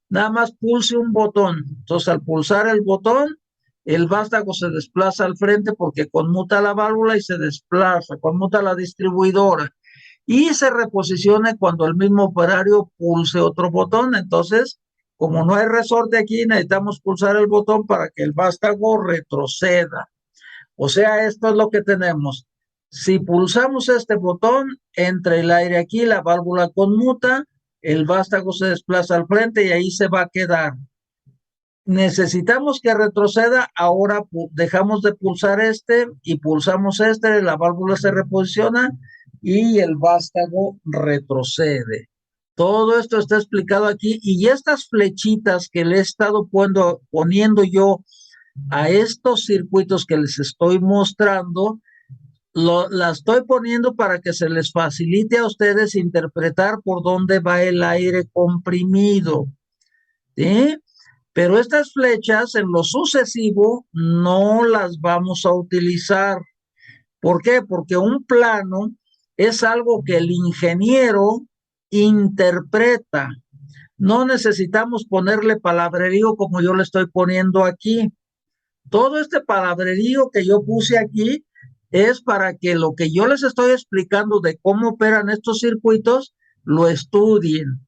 nada más pulse un botón. Entonces al pulsar el botón, el vástago se desplaza al frente porque conmuta la válvula y se desplaza, conmuta la distribuidora y se reposicione cuando el mismo operario pulse otro botón. Entonces, como no hay resorte aquí, necesitamos pulsar el botón para que el vástago retroceda. O sea, esto es lo que tenemos. Si pulsamos este botón, entra el aire aquí, la válvula conmuta, el vástago se desplaza al frente y ahí se va a quedar. Necesitamos que retroceda, ahora dejamos de pulsar este y pulsamos este, la válvula se reposiciona y el vástago retrocede. Todo esto está explicado aquí y estas flechitas que le he estado poniendo yo a estos circuitos que les estoy mostrando, la estoy poniendo para que se les facilite a ustedes interpretar por dónde va el aire comprimido, ¿sí? Pero estas flechas en lo sucesivo no las vamos a utilizar. ¿Por qué? Porque un plano es algo que el ingeniero interpreta. No necesitamos ponerle palabrerío como yo le estoy poniendo aquí. Todo este palabrerío que yo puse aquí es para que lo que yo les estoy explicando de cómo operan estos circuitos lo estudien.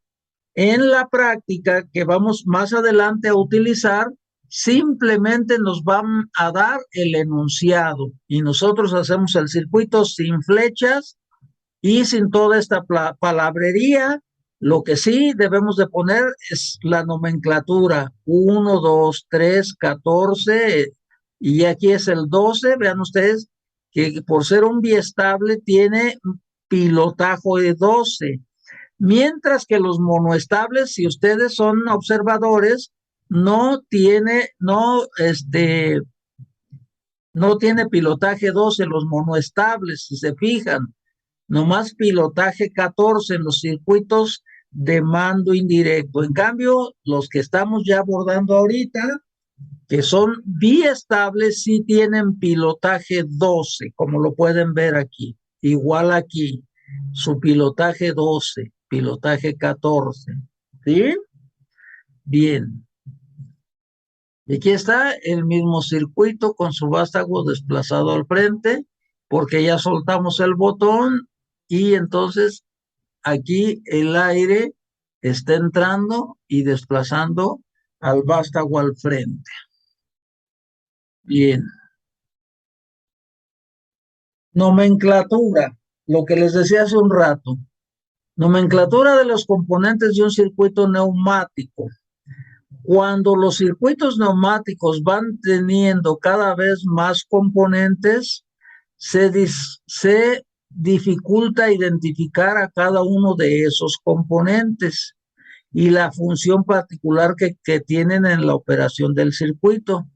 En la práctica que vamos más adelante a utilizar, simplemente nos van a dar el enunciado y nosotros hacemos el circuito sin flechas y sin toda esta palabrería. Lo que sí debemos de poner es la nomenclatura 1, 2, 3, 14 y aquí es el 12. Vean ustedes que por ser un biestable tiene pilotaje de 12. Mientras que los monoestables, si ustedes son observadores, no tiene pilotaje 12 los monoestables, si se fijan, nomás pilotaje 14 en los circuitos de mando indirecto. En cambio, los que estamos ya abordando ahorita, que son biestables, sí tienen pilotaje 12, como lo pueden ver aquí. Igual aquí, su pilotaje 12, pilotaje 14. ¿Sí? Bien. Y aquí está el mismo circuito con su vástago desplazado al frente, porque ya soltamos el botón y entonces aquí el aire está entrando y desplazando al vástago al frente. Bien. Nomenclatura, lo que les decía hace un rato. Nomenclatura de los componentes de un circuito neumático. Cuando los circuitos neumáticos van teniendo cada vez más componentes, se dificulta identificar a cada uno de esos componentes y la función particular que tienen en la operación del circuito.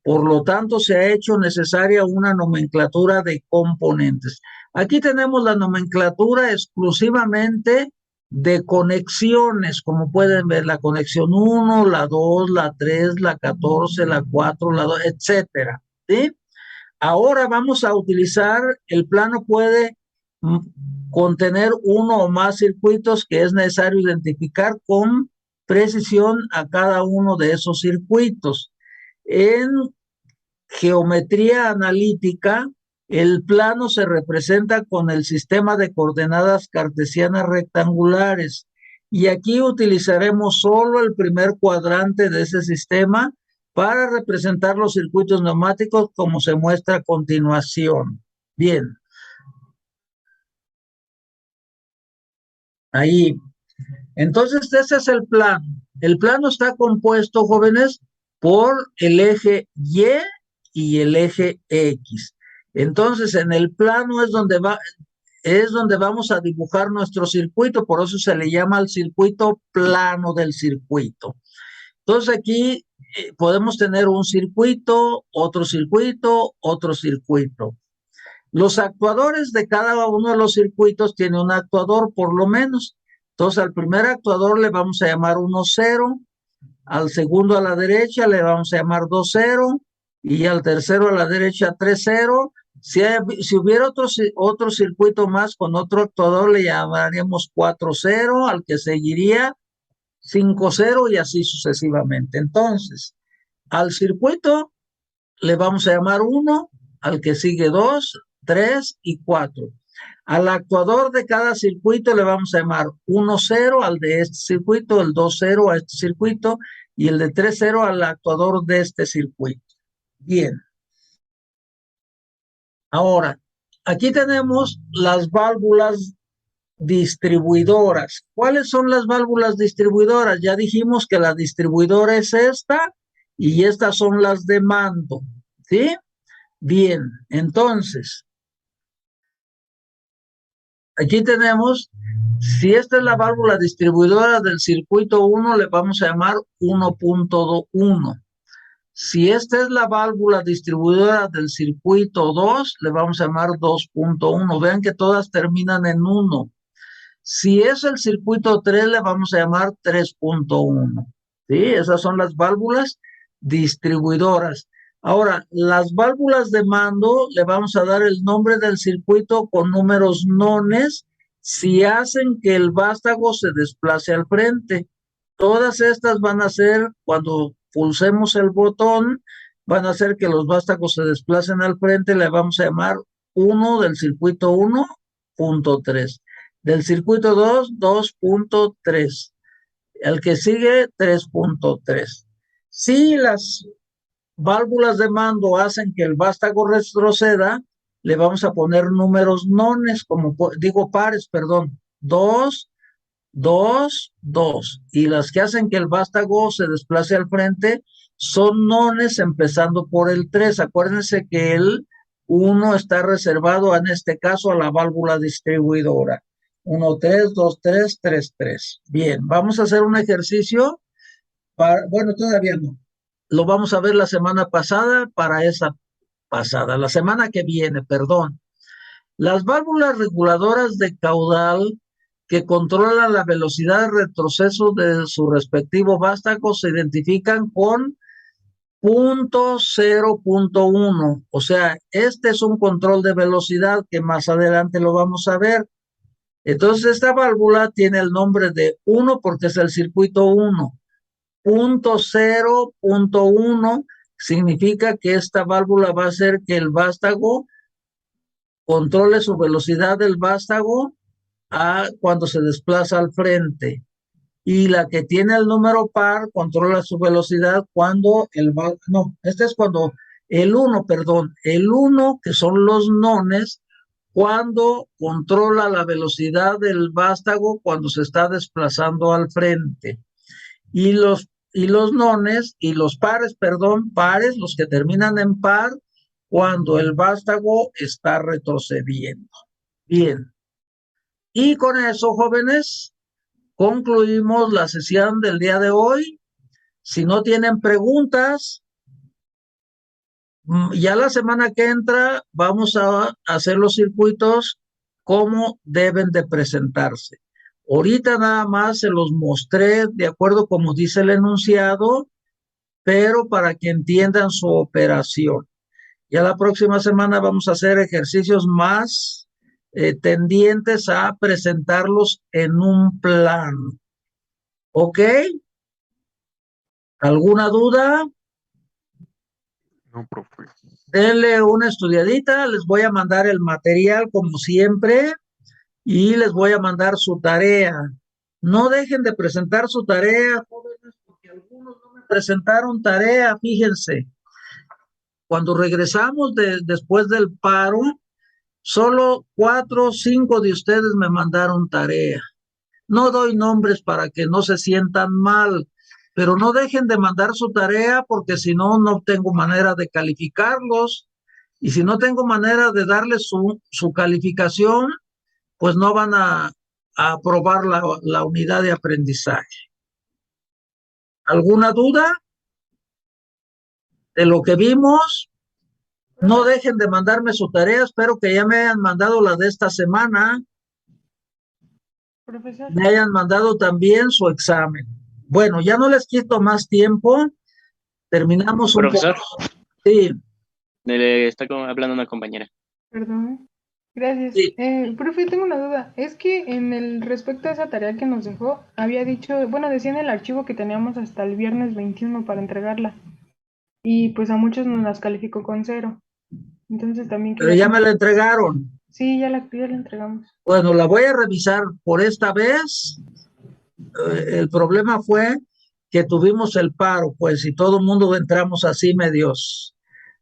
Por lo tanto, se ha hecho necesaria una nomenclatura de componentes. Aquí tenemos la nomenclatura exclusivamente de conexiones, como pueden ver, la conexión 1, la 2, la 3, la 14, la 4, la 2, etcétera. ¿Sí? Ahora vamos a utilizar, el plano puede contener uno o más circuitos que es necesario identificar con precisión a cada uno de esos circuitos. En geometría analítica, el plano se representa con el sistema de coordenadas cartesianas rectangulares y aquí utilizaremos solo el primer cuadrante de ese sistema para representar los circuitos neumáticos como se muestra a continuación. Bien. Ahí. Entonces, ese es el plano. El plano está compuesto, jóvenes, por el eje y el eje X. Entonces, en el plano es donde vamos a dibujar nuestro circuito, por eso se le llama el circuito plano del circuito. Entonces, aquí podemos tener un circuito, otro circuito, otro circuito. Los actuadores de cada uno de los circuitos tiene un actuador por lo menos. Entonces, al primer actuador le vamos a llamar 1, 0, al segundo a la derecha le vamos a llamar 2, 0, y al tercero a la derecha 3, 0. Si hubiera otro circuito más con otro actuador, le llamaríamos 4, 0, al que seguiría 5, 0 y así sucesivamente. Entonces, al circuito le vamos a llamar 1, al que sigue 2, 3 y 4. Al actuador de cada circuito le vamos a llamar 1, 0 al de este circuito, el 2, 0 a este circuito y el de 3, 0 al actuador de este circuito. Bien. Ahora, aquí tenemos las válvulas distribuidoras. ¿Cuáles son las válvulas distribuidoras? Ya dijimos que la distribuidora es esta y estas son las de mando. ¿Sí? Bien, entonces, Aquí tenemos, si esta es la válvula distribuidora del circuito 1, le vamos a llamar 1.1. Si esta es la válvula distribuidora del circuito 2, le vamos a llamar 2.1. Vean que todas terminan en 1. Si es el circuito 3, le vamos a llamar 3.1. ¿Sí? Esas son las válvulas distribuidoras. Ahora, las válvulas de mando, le vamos a dar el nombre del circuito con números nones si hacen que el vástago se desplace al frente. Todas estas van a ser, cuando pulsemos el botón, van a hacer que los vástagos se desplacen al frente. Le vamos a llamar 1 del circuito 1.3. Del circuito 2, 2.3. El que sigue, 3.3. Si las válvulas de mando hacen que el vástago retroceda, le vamos a poner números nones, como digo pares, perdón. 2, 2, 2. Y las que hacen que el vástago se desplace al frente son nones, empezando por el 3. Acuérdense que el 1 está reservado en este caso a la válvula distribuidora. 1, 3, 2, 3, 3, 3. Bien, vamos a hacer un ejercicio. Bueno, todavía no. Lo vamos a ver la semana pasada para esa pasada. La semana que viene, perdón. Las válvulas reguladoras de caudal que controlan la velocidad de retroceso de su respectivo vástago se identifican con punto 0.1. O sea, este es un control de velocidad que más adelante lo vamos a ver. Entonces, esta válvula tiene el nombre de 1 porque es el circuito 1. Punto 0.1 significa que esta válvula va a hacer que el vástago controle su velocidad del vástago cuando se desplaza al frente. Y la que tiene el número par controla su velocidad cuando este es cuando el 1, perdón, el 1, que son los nones, cuando controla la velocidad del vástago cuando se está desplazando al frente. Y los nones, y los pares, perdón, pares, los que terminan en par, cuando el vástago está retrocediendo. Bien. Y con eso, jóvenes, concluimos la sesión del día de hoy. Si no tienen preguntas, ya la semana que entra vamos a hacer los circuitos como deben de presentarse. Ahorita nada más se los mostré de acuerdo como dice el enunciado, pero para que entiendan su operación. Ya la próxima semana vamos a hacer ejercicios más tendientes a presentarlos en un plano. ¿Ok? ¿Alguna duda? No, profe. Denle una estudiadita, les voy a mandar el material como siempre y les voy a mandar su tarea. No dejen de presentar su tarea, jóvenes, porque algunos no me presentaron tarea, fíjense. Cuando regresamos después del paro, solo 4 o 5 de ustedes me mandaron tarea. No doy nombres para que no se sientan mal, pero no dejen de mandar su tarea porque si no, no tengo manera de calificarlos. Y si no tengo manera de darles su calificación, pues no van a aprobar la unidad de aprendizaje. ¿Alguna duda de lo que vimos? No dejen de mandarme su tarea. Espero que ya me hayan mandado la de esta semana. Profesor. Me hayan mandado también su examen. Bueno, ya no les quito más tiempo. Terminamos un Profesor, poco. Sí. le está hablando una compañera. Perdón. Gracias. Sí. Profe, tengo una duda. Es que en el respecto a esa tarea que nos dejó, había dicho, bueno, decía en el archivo que teníamos hasta el viernes 21 para entregarla. Y pues a muchos nos las calificó con 0. Entonces también Pero ya me la entregaron. Sí, ya la entregamos. Bueno, la voy a revisar por esta vez. El problema fue que tuvimos el paro, pues, y todo el mundo entramos así medios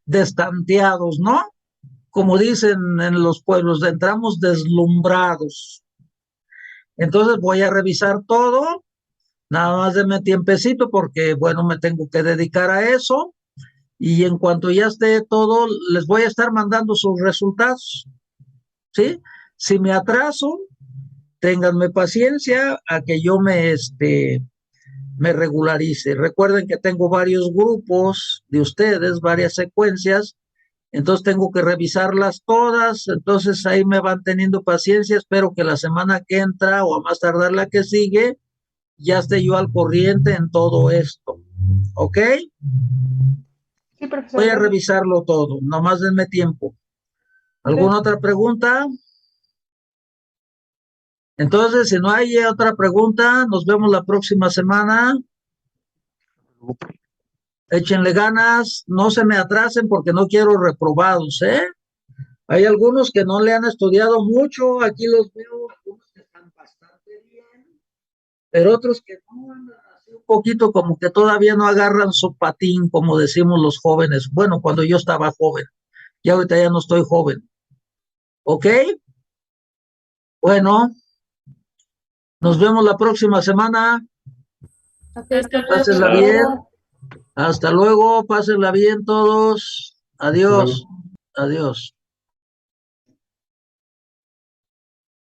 destanteados, ¿no? Como dicen en los pueblos, entramos deslumbrados. Entonces voy a revisar todo, nada más de mi tiempecito, porque, bueno, me tengo que dedicar a eso. Y en cuanto ya esté todo, les voy a estar mandando sus resultados, ¿sí? Si me atraso, ténganme paciencia a que yo me regularice. Recuerden que tengo varios grupos de ustedes, varias secuencias, entonces tengo que revisarlas todas, entonces ahí me van teniendo paciencia, espero que la semana que entra o a más tardar la que sigue, ya esté yo al corriente en todo esto, ¿ok? Sí, profesor, Voy a gracias. revisarlo todo, nomás denme tiempo. ¿Alguna otra pregunta? Entonces, si no hay otra pregunta, nos vemos la próxima semana. Échenle ganas, no se me atrasen porque no quiero reprobados, ¿eh? Hay algunos que no le han estudiado mucho, aquí los veo, algunos que están bastante bien, pero otros que no andan así un poquito como que todavía no agarran su patín, como decimos los jóvenes. Bueno, cuando yo estaba joven, ya ahorita ya no estoy joven. ¿Ok? Bueno, nos vemos la próxima semana. Ok, Pásenla hasta bien. luego. Hasta luego, pásenla bien todos. Adiós. Adiós.